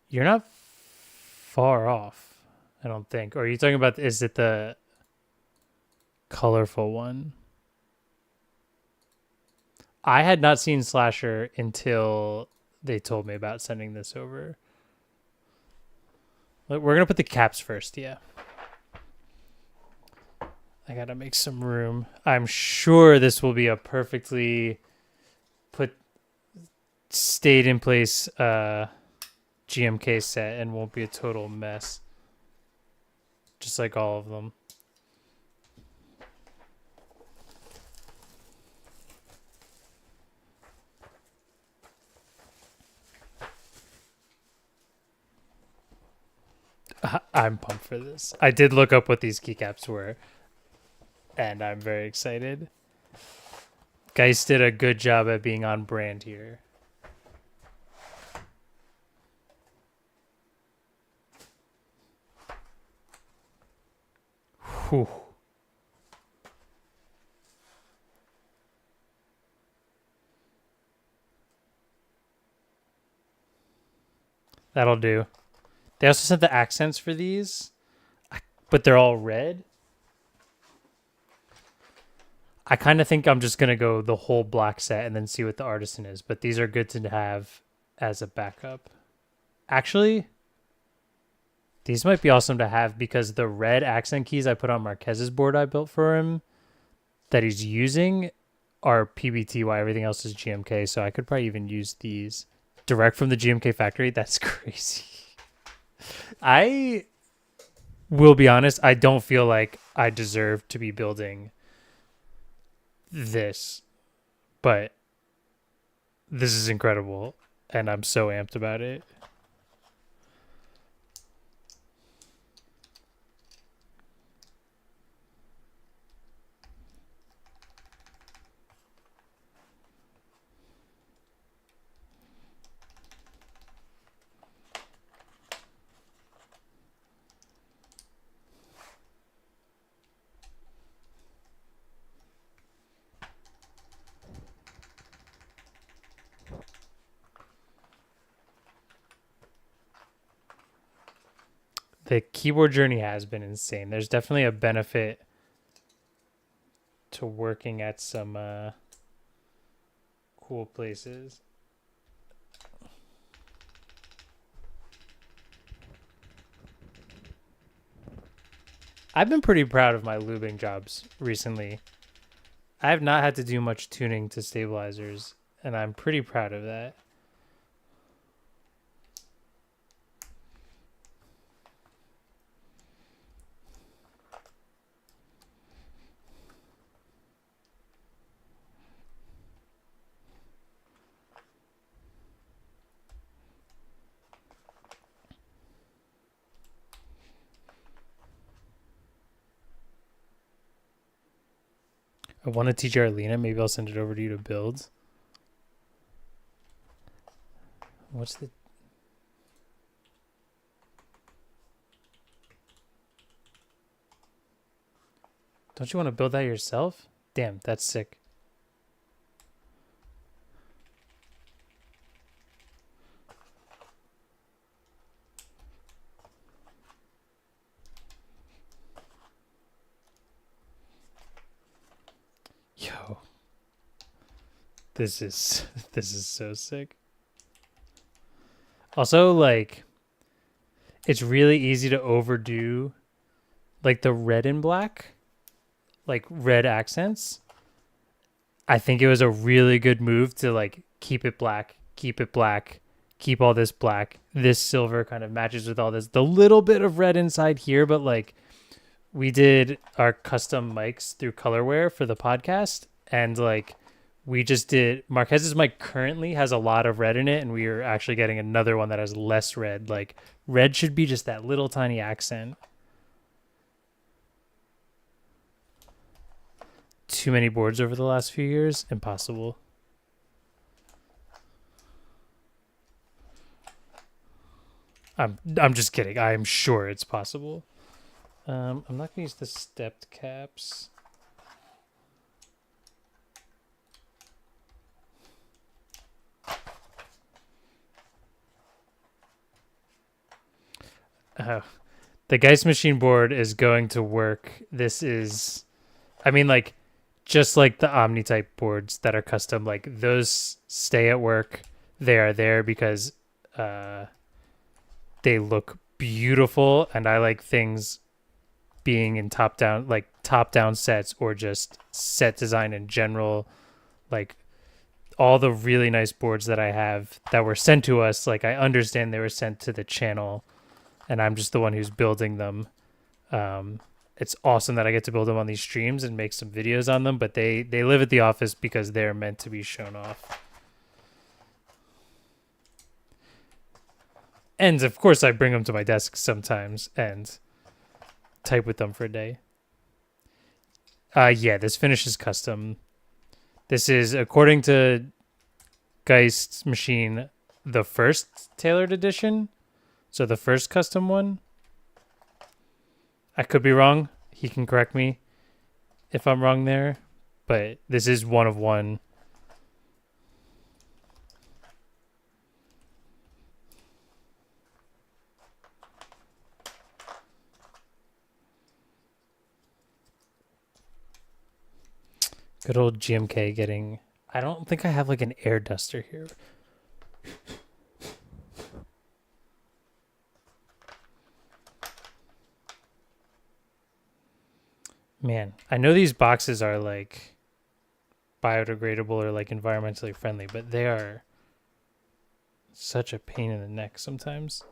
you're not far off, I don't think. Or are you talking about, is it the colorful one? I had not seen Slasher until they told me about sending this over. We're going to put the caps first, yeah. I got to make some room. I'm sure this will be a perfectly stayed in place GMK set and won't be a total mess. Just like all of them. I'm pumped for this. I did look up what these keycaps were, and I'm very excited. Geist did a good job at being on brand here. Whew. That'll do. They also sent the accents for these, but they're all red. I kind of think I'm just going to go the whole black set and then see what the artisan is, but these are good to have as a backup. Actually, these might be awesome to have because the red accent keys I put on Marquez's board I built for him that he's using are PBT while everything else is GMK, so I could probably even use these direct from the GMK factory. That's crazy. I will be honest, I don't feel like I deserve to be building this, but this is incredible, and I'm so amped about it. The keyboard journey has been insane. There's definitely a benefit to working at some cool places. I've been pretty proud of my lubing jobs recently. I have not had to do much tuning to stabilizers, and I'm pretty proud of that. I want to teach Arlena. Maybe I'll send it over to you to build. What's the... Don't you want to build that yourself? Damn, that's sick. Yo. This is so sick. Also, like, it's really easy to overdo like the red and black, like red accents. I think it was a really good move to like keep it black, keep all this black. This silver kind of matches with all this. The little bit of red inside here, but like we did our custom mics through Colorware for the podcast, and like we just did Marquez's mic currently has a lot of red in it, and we are actually getting another one that has less red. Like red should be just that little tiny accent. Too many boards over the last few years? Impossible. I'm just kidding. I'm sure it's possible. I'm not gonna use the stepped caps. The Geistmaschine board is going to work. This is, I mean, like, just like the Omnitype boards that are custom, like those stay at work. They are there because they look beautiful, and I like things being in top down sets, or just set design in general. Like all the really nice boards that I have that were sent to us, like I understand they were sent to the channel, and I'm just the one who's building them. It's awesome that I get to build them on these streams and make some videos on them, but they live at the office because they're meant to be shown off. And of course I bring them to my desk sometimes and type with them for a day. Yeah, this finish is custom. This is, according to Geistmaschine, the first tailored edition. So the first custom one. I could be wrong. He can correct me if I'm wrong there. But this is one of one. Good old GMK getting... I don't think I have like an air duster here. Man, I know these boxes are like biodegradable or like environmentally friendly, but they are such a pain in the neck sometimes.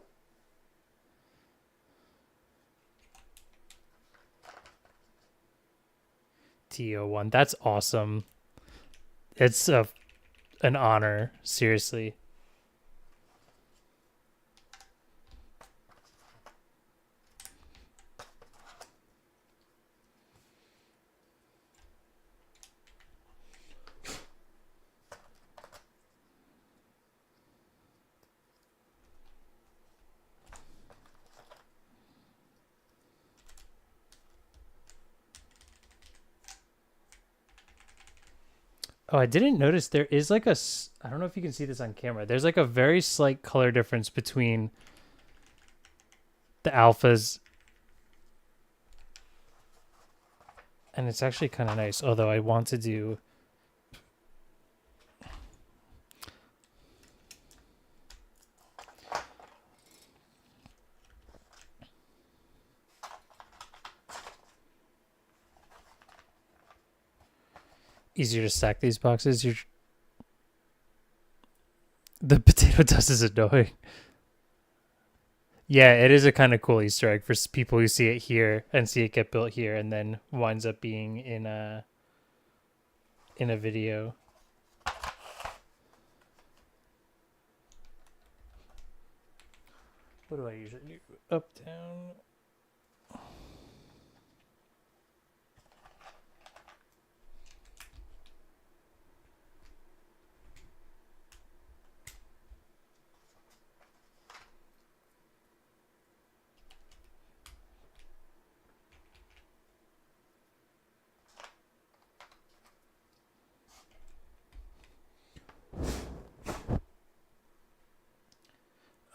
TO1, that's awesome. It's an honor, seriously. Oh, I didn't notice there is like I don't know if you can see this on camera. There's like a very slight color difference between the alphas. And it's actually kind of nice, although I want to do... easier to stack these boxes. The potato dust is annoying. Yeah, it is a kind of cool Easter egg for people who see it here and see it get built here, and then winds up being in a video. What do I usually do? Up, down.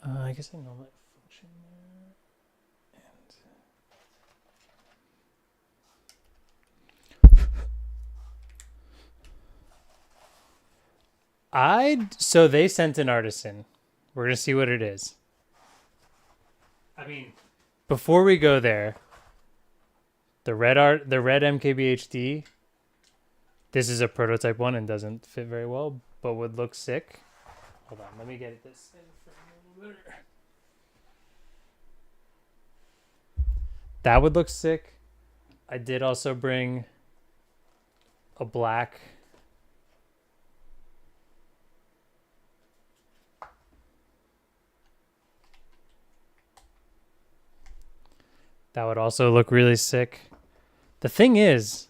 I guess I know my function there. So they sent an artisan. We're gonna see what it is. I mean, before we go there, the red MKBHD. This is a prototype one and doesn't fit very well, but would look sick. Hold on, let me get this in for a little bit. That would look sick. I did also bring a black. That would also look really sick. The thing is,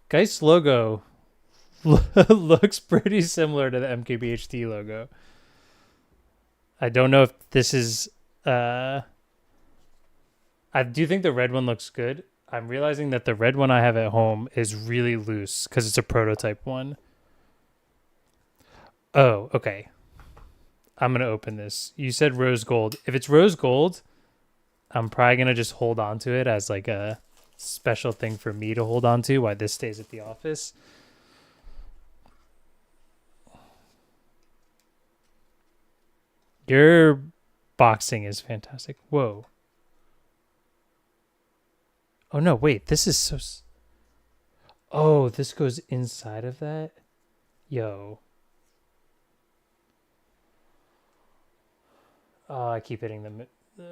Geist logo looks pretty similar to the MKBHD logo. I don't know if this is... I do think the red one looks good. I'm realizing that the red one I have at home is really loose because it's a prototype one. Oh, okay. I'm going to open this. You said rose gold. If it's rose gold, I'm probably going to just hold on to it as like a special thing for me to hold on to while this stays at the office. Your boxing is fantastic. Whoa. Oh, no, wait. This is so... Oh, this goes inside of that? Yo. Oh, I keep hitting them. I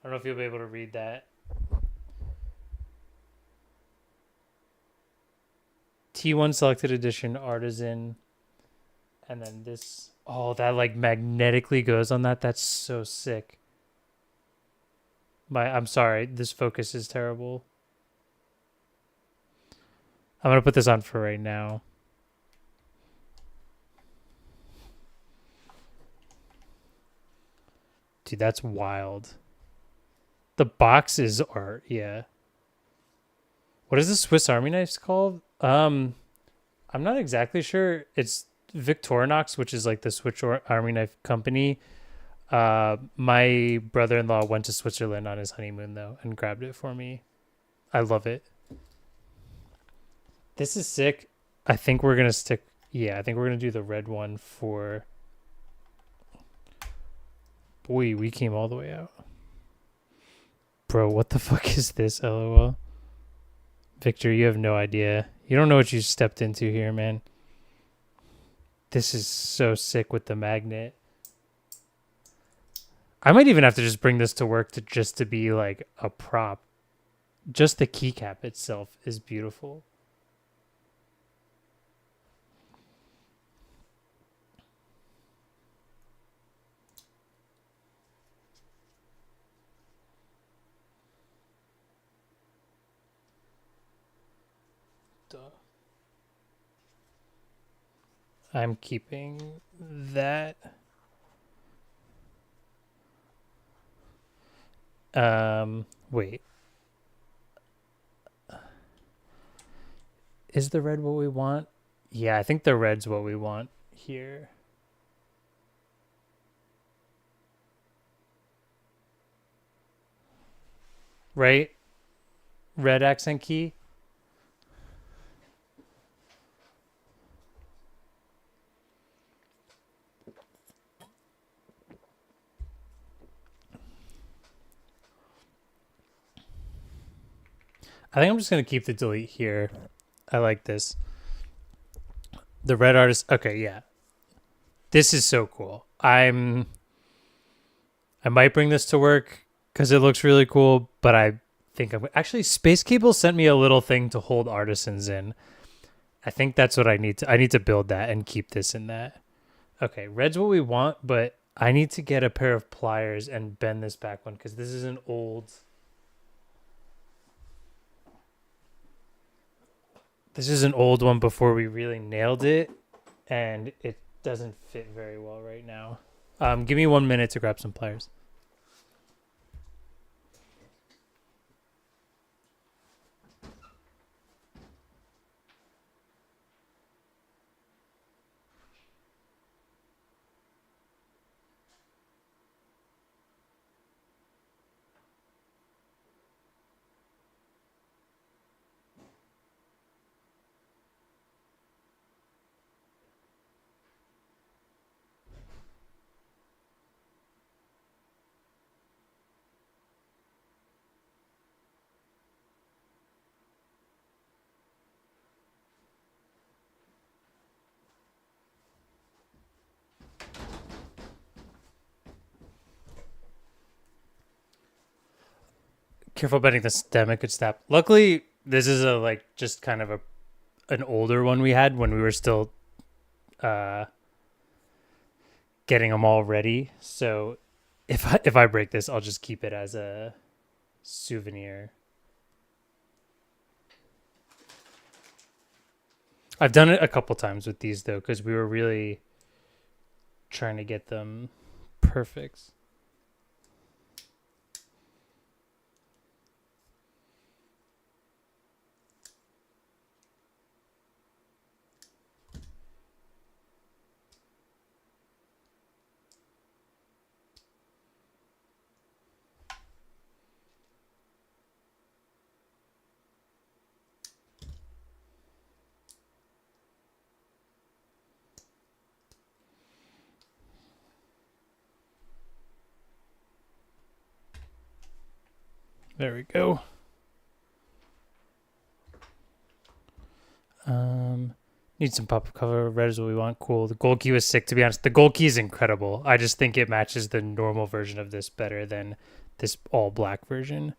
don't know if you'll be able to read that. T1 selected edition artisan. And then this. Oh, that like magnetically goes on that. That's so sick. I'm sorry. This focus is terrible. I'm going to put this on for right now. Dude, that's wild. The box is art, yeah. What is the Swiss Army knives called? I'm not exactly sure. It's Victorinox, which is like the Swiss Army knife company. My brother-in-law went to Switzerland on his honeymoon though and grabbed it for me. I love it. This is sick. I think we're gonna stick. Yeah, I think we're gonna do the red one for. Boy, we came all the way out. Bro, what the fuck is this? LOL. Victor, you have no idea. You don't know what you stepped into here, man. This is so sick with the magnet. I might even have to just bring this to work to be like a prop. Just the keycap itself is beautiful. I'm keeping that. Wait. Is the red what we want? Yeah, I think the red's what we want here. Right? Red accent key. I think I'm just gonna keep the delete here. I like this. The red artist. Okay, yeah. This is so cool. I might bring this to work because it looks really cool, but I think I'm actually Space Cable sent me a little thing to hold artisans in. I think that's what I need to. I need to build that and keep this in that. Okay, red's what we want, but I need to get a pair of pliers and bend this back one because this is an old. This is an old one before we really nailed it, and it doesn't fit very well right now. Give me 1 minute to grab some pliers. Careful bending the stem; it could snap. Luckily, this is a like just kind of an older one we had when we were still uh, getting them all ready. So if I break this, I'll just keep it as a souvenir. I've done it a couple times with these though, because we were really trying to get them perfect. There we go. Need some pop-up cover. Red is what we want. Cool. The gold key was sick, to be honest. The gold key is incredible. I just think it matches the normal version of this better than this all black version.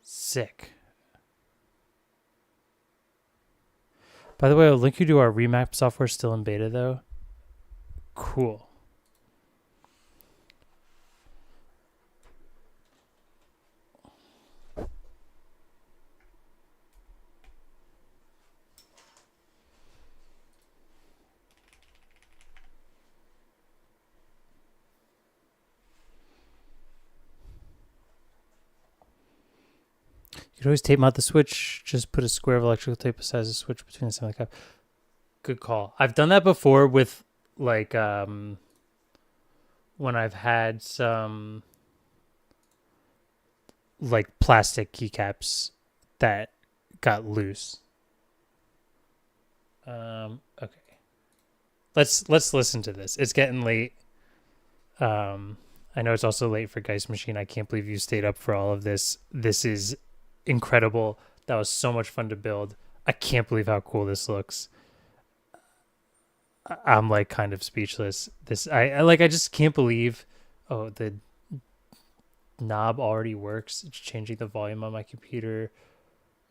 Sick. By the way, I'll link you to our remap software still in beta though. Cool. You could always tape out the switch. Just put a square of electrical tape besides the switch between the semi cap. Good call. I've done that before with like when I've had some like plastic keycaps that got loose. Okay. Let's listen to this. It's getting late. I know it's also late for Geistmaschine. I can't believe you stayed up for all of this. This is incredible. That was so much fun to build. I can't believe how cool this looks. I'm like kind of speechless. I just can't believe. Oh, the knob already works. It's changing the volume on my computer,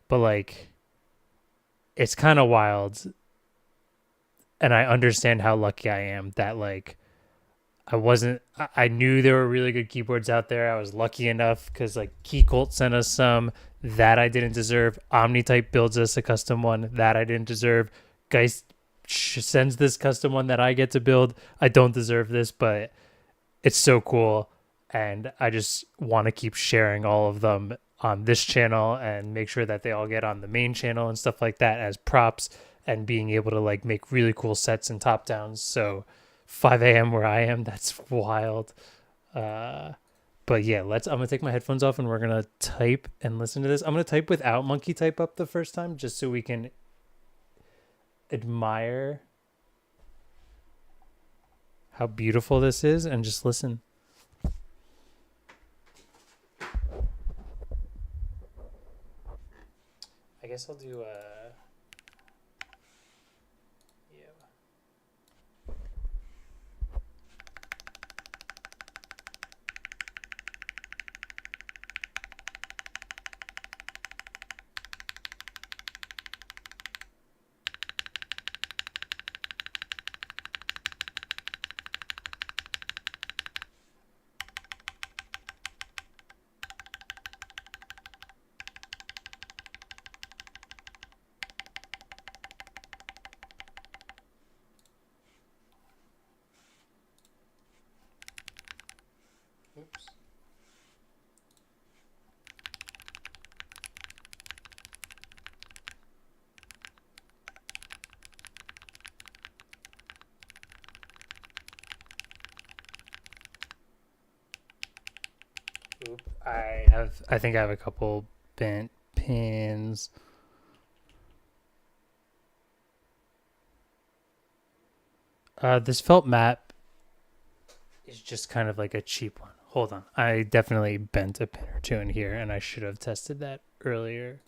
but like, it's kind of wild. And I understand how lucky I am that like I knew there were really good keyboards out there. I was lucky enough because like KeyColt sent us some that I didn't deserve. OmniType builds us a custom one that I didn't deserve. Geist sends this custom one that I get to build. I don't deserve this, but it's so cool. And I just want to keep sharing all of them on this channel and make sure that they all get on the main channel and stuff like that as props and being able to like make really cool sets and top downs. So 5 a.m. where I am, that's wild. But yeah, I'm gonna take my headphones off and we're gonna type and listen to this. I'm gonna type without monkey type up the first time just so we can admire how beautiful this is and just listen. I guess I'll do yeah. Oops. Oop. I think I have a couple bent pins. This felt mat is just kind of like a cheap one. Hold on. I definitely bent a pin or two in here, and I should have tested that earlier.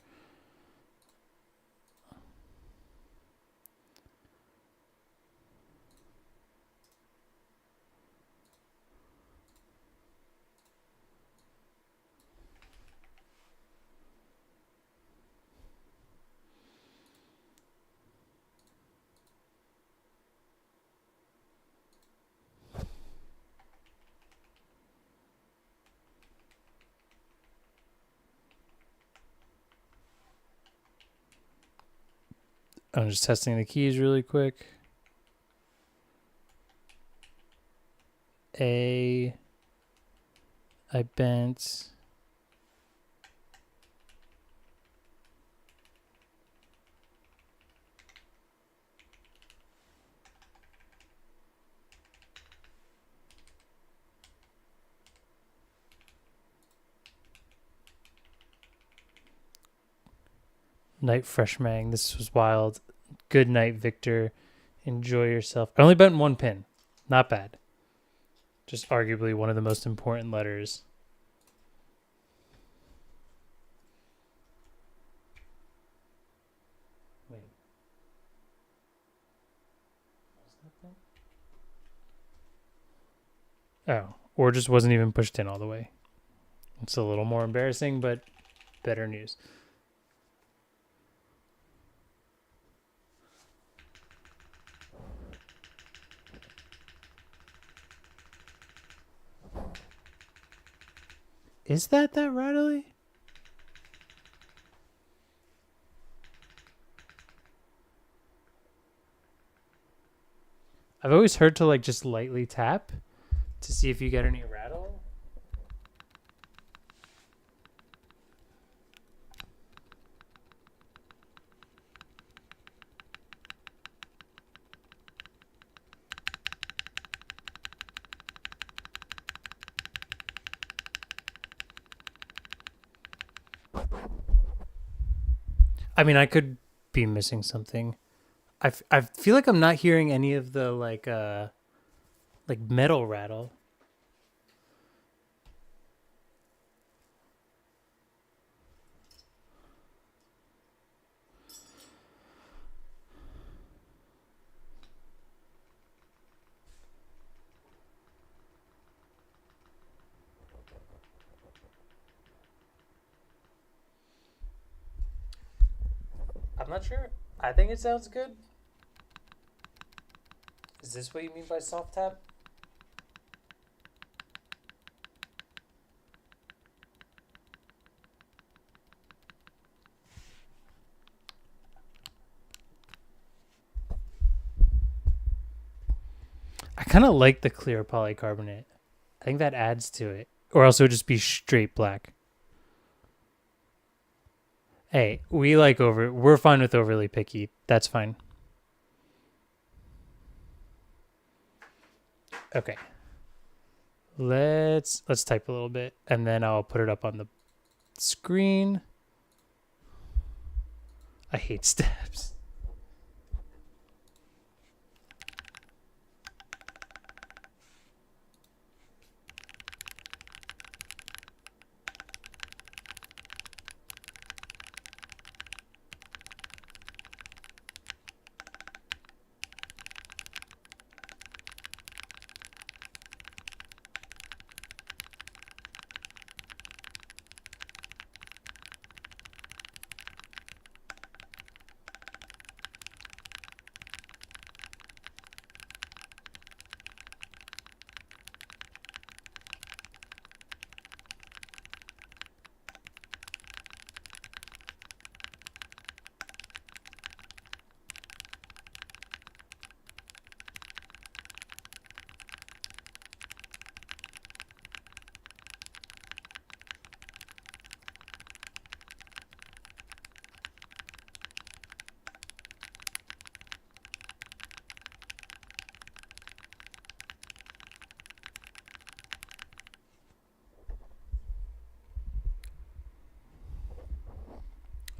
I'm just testing the keys really quick. I bent. Night Fresh Mang. This was wild. Good night, Victor. Enjoy yourself. I only bent one pin. Not bad. Just arguably one of the most important letters. Wait. What's that thing? Oh, or just wasn't even pushed in all the way. It's a little more embarrassing, but better news. Is that rattly? I've always heard to like just lightly tap to see if you get any rattle. I mean, I could be missing something. I feel like I'm not hearing any of the like metal rattle. I'm not sure. I think it sounds good. Is this what you mean by soft tap? I kind of like the clear polycarbonate. I think that adds to it. Or else it would just be straight black. Hey, we're fine with overly picky. That's fine. Okay. Let's type a little bit and then I'll put it up on the screen. I hate steps.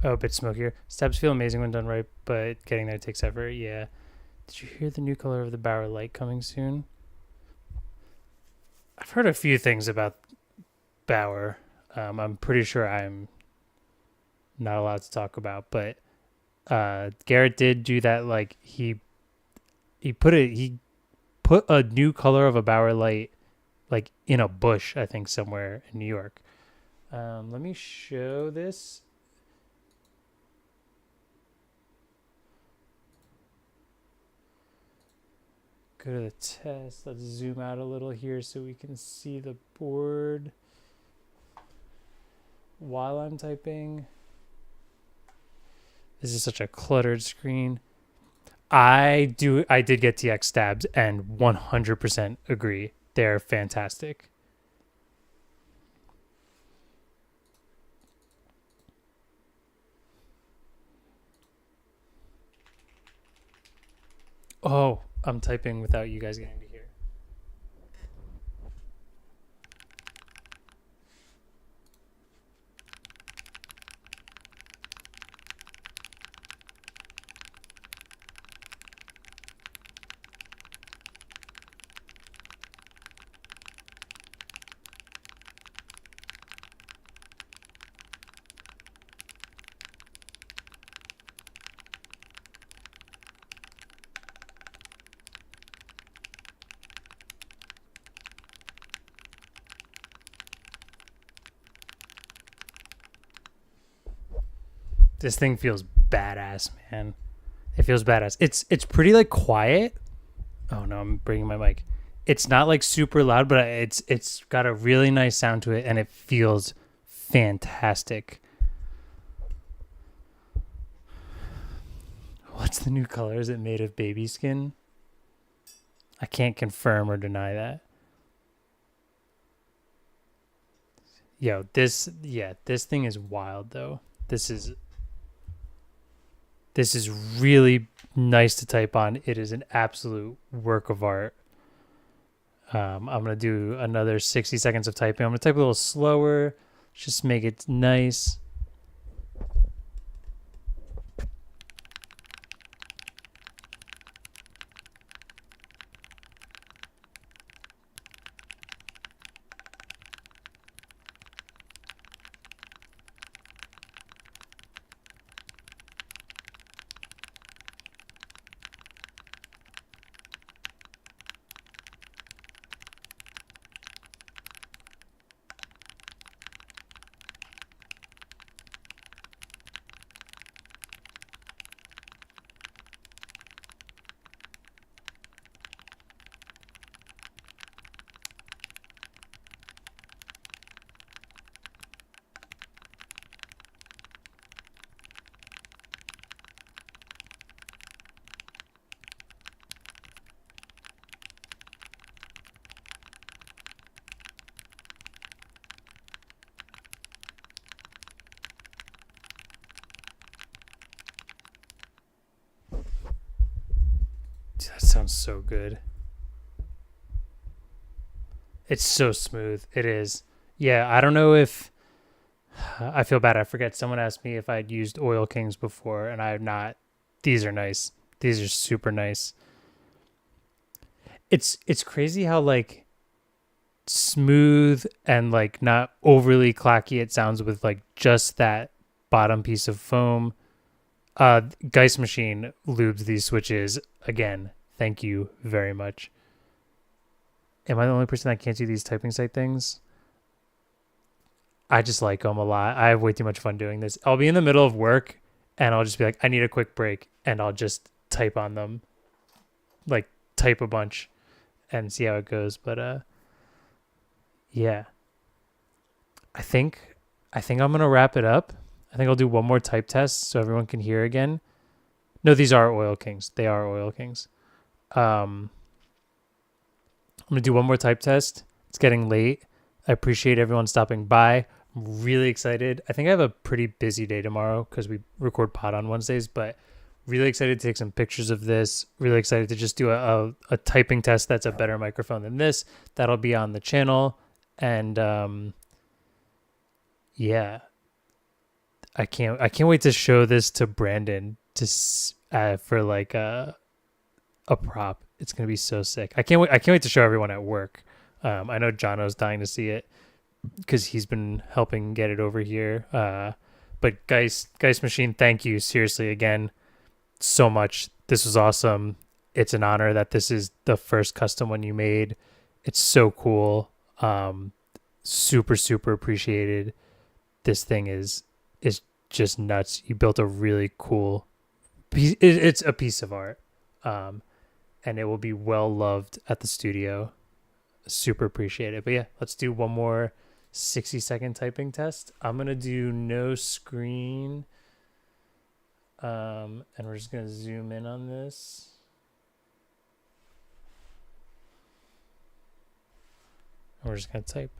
Oh, a bit smokier. Stabs feel amazing when done right, but getting there takes effort. Yeah. Did you hear the new color of the Bauer light coming soon? I've heard a few things about Bauer. I'm pretty sure I'm not allowed to talk about, but Garrett did do that. Like he put a new color of a Bauer light like in a bush, I think somewhere in New York. Let me show this. Go to the test. Let's zoom out a little here so we can see the board while I'm typing. This is such a cluttered screen. I did get TX stabs and 100% agree. They're fantastic. Oh, I'm typing without you guys getting to hear. This thing feels badass, man. It feels badass. It's pretty like quiet. Oh no, I'm bringing my mic. It's not like super loud, but it's got a really nice sound to it, and it feels fantastic. What's the new color? Is it made of baby skin? I can't confirm or deny that. Yo, this thing is wild though. This is really nice to type on. It is an absolute work of art. I'm going to do another 60 seconds of typing. I'm going to type a little slower, just make it nice. Dude, that sounds so good. It's so smooth. It is. Yeah, I don't know if I feel bad. I forget. Someone asked me if I'd used Oil Kings before, and I have not. These are nice. These are super nice. It's crazy how like smooth and like not overly clacky it sounds with like just that bottom piece of foam. Geistmaschine lubes these switches again. Thank you very much. Am I the only person that can't do these typing site things? I just like them a lot. I have way too much fun doing this. I'll be in the middle of work and I'll just be like, I need a quick break, and I'll just type on them, like type a bunch and see how it goes. But yeah, I think I'm gonna wrap it up. I think I'll do one more type test so everyone can hear again. No, these are Oil Kings. They are Oil Kings. I'm gonna do one more type test. It's getting late. I appreciate everyone stopping by. I'm really excited. I think I have a pretty busy day tomorrow because we record pod on Wednesdays, but really excited to take some pictures of this. Really excited to just do a typing test that's a better microphone than this. That'll be on the channel. And yeah, I can't wait to show this to Brandon for like a prop. It's gonna be so sick. I can't wait to show everyone at work. I know Jono's dying to see it because he's been helping get it over here. But Geistmaschine, thank you seriously again so much. This was awesome. It's an honor that this is the first custom one you made. It's so cool. Super super appreciated. This thing is just nuts. You built a really cool piece. It's a piece of art. Um, and it will be well loved at the studio. Super appreciate it. But yeah, let's do one more 60-second typing test. I'm gonna do no screen. And we're just gonna zoom in on this. And we're just gonna type.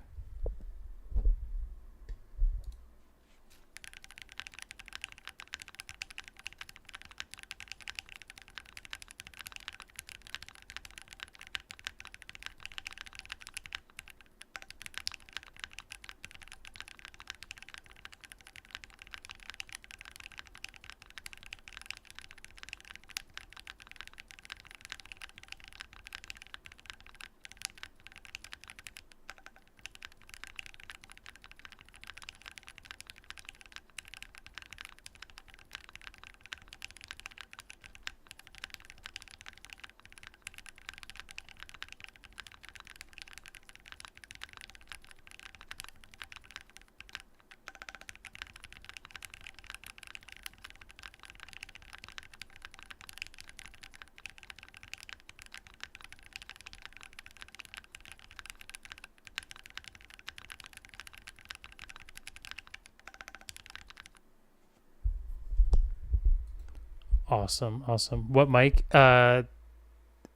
Awesome. What mic? No,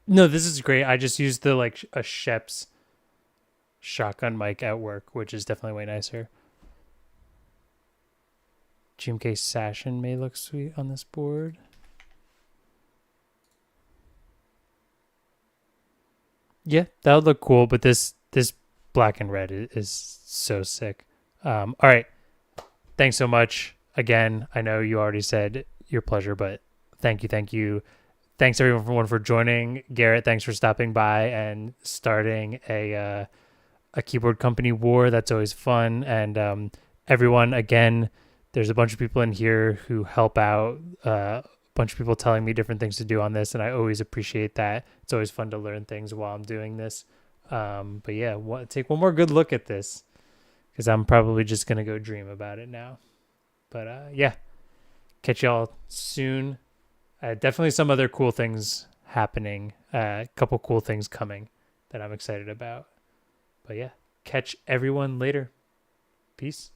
this is great. I just used the like a Shep's shotgun mic at work, which is definitely way nicer. GMK Sashin may look sweet on this board. Yeah, that would look cool, but this black and red is so sick. All right. Thanks so much. Again, I know you already said your pleasure, but thank you, thank you. Thanks everyone for joining. Garrett, thanks for stopping by and starting a keyboard company war. That's always fun. And everyone, again, there's a bunch of people in here who help out. A bunch of people telling me different things to do on this, and I always appreciate that. It's always fun to learn things while I'm doing this. But yeah, take one more good look at this because I'm probably just gonna go dream about it now. But yeah, catch y'all soon. Definitely some other cool things happening. A couple cool things coming that I'm excited about. But yeah, catch everyone later. Peace.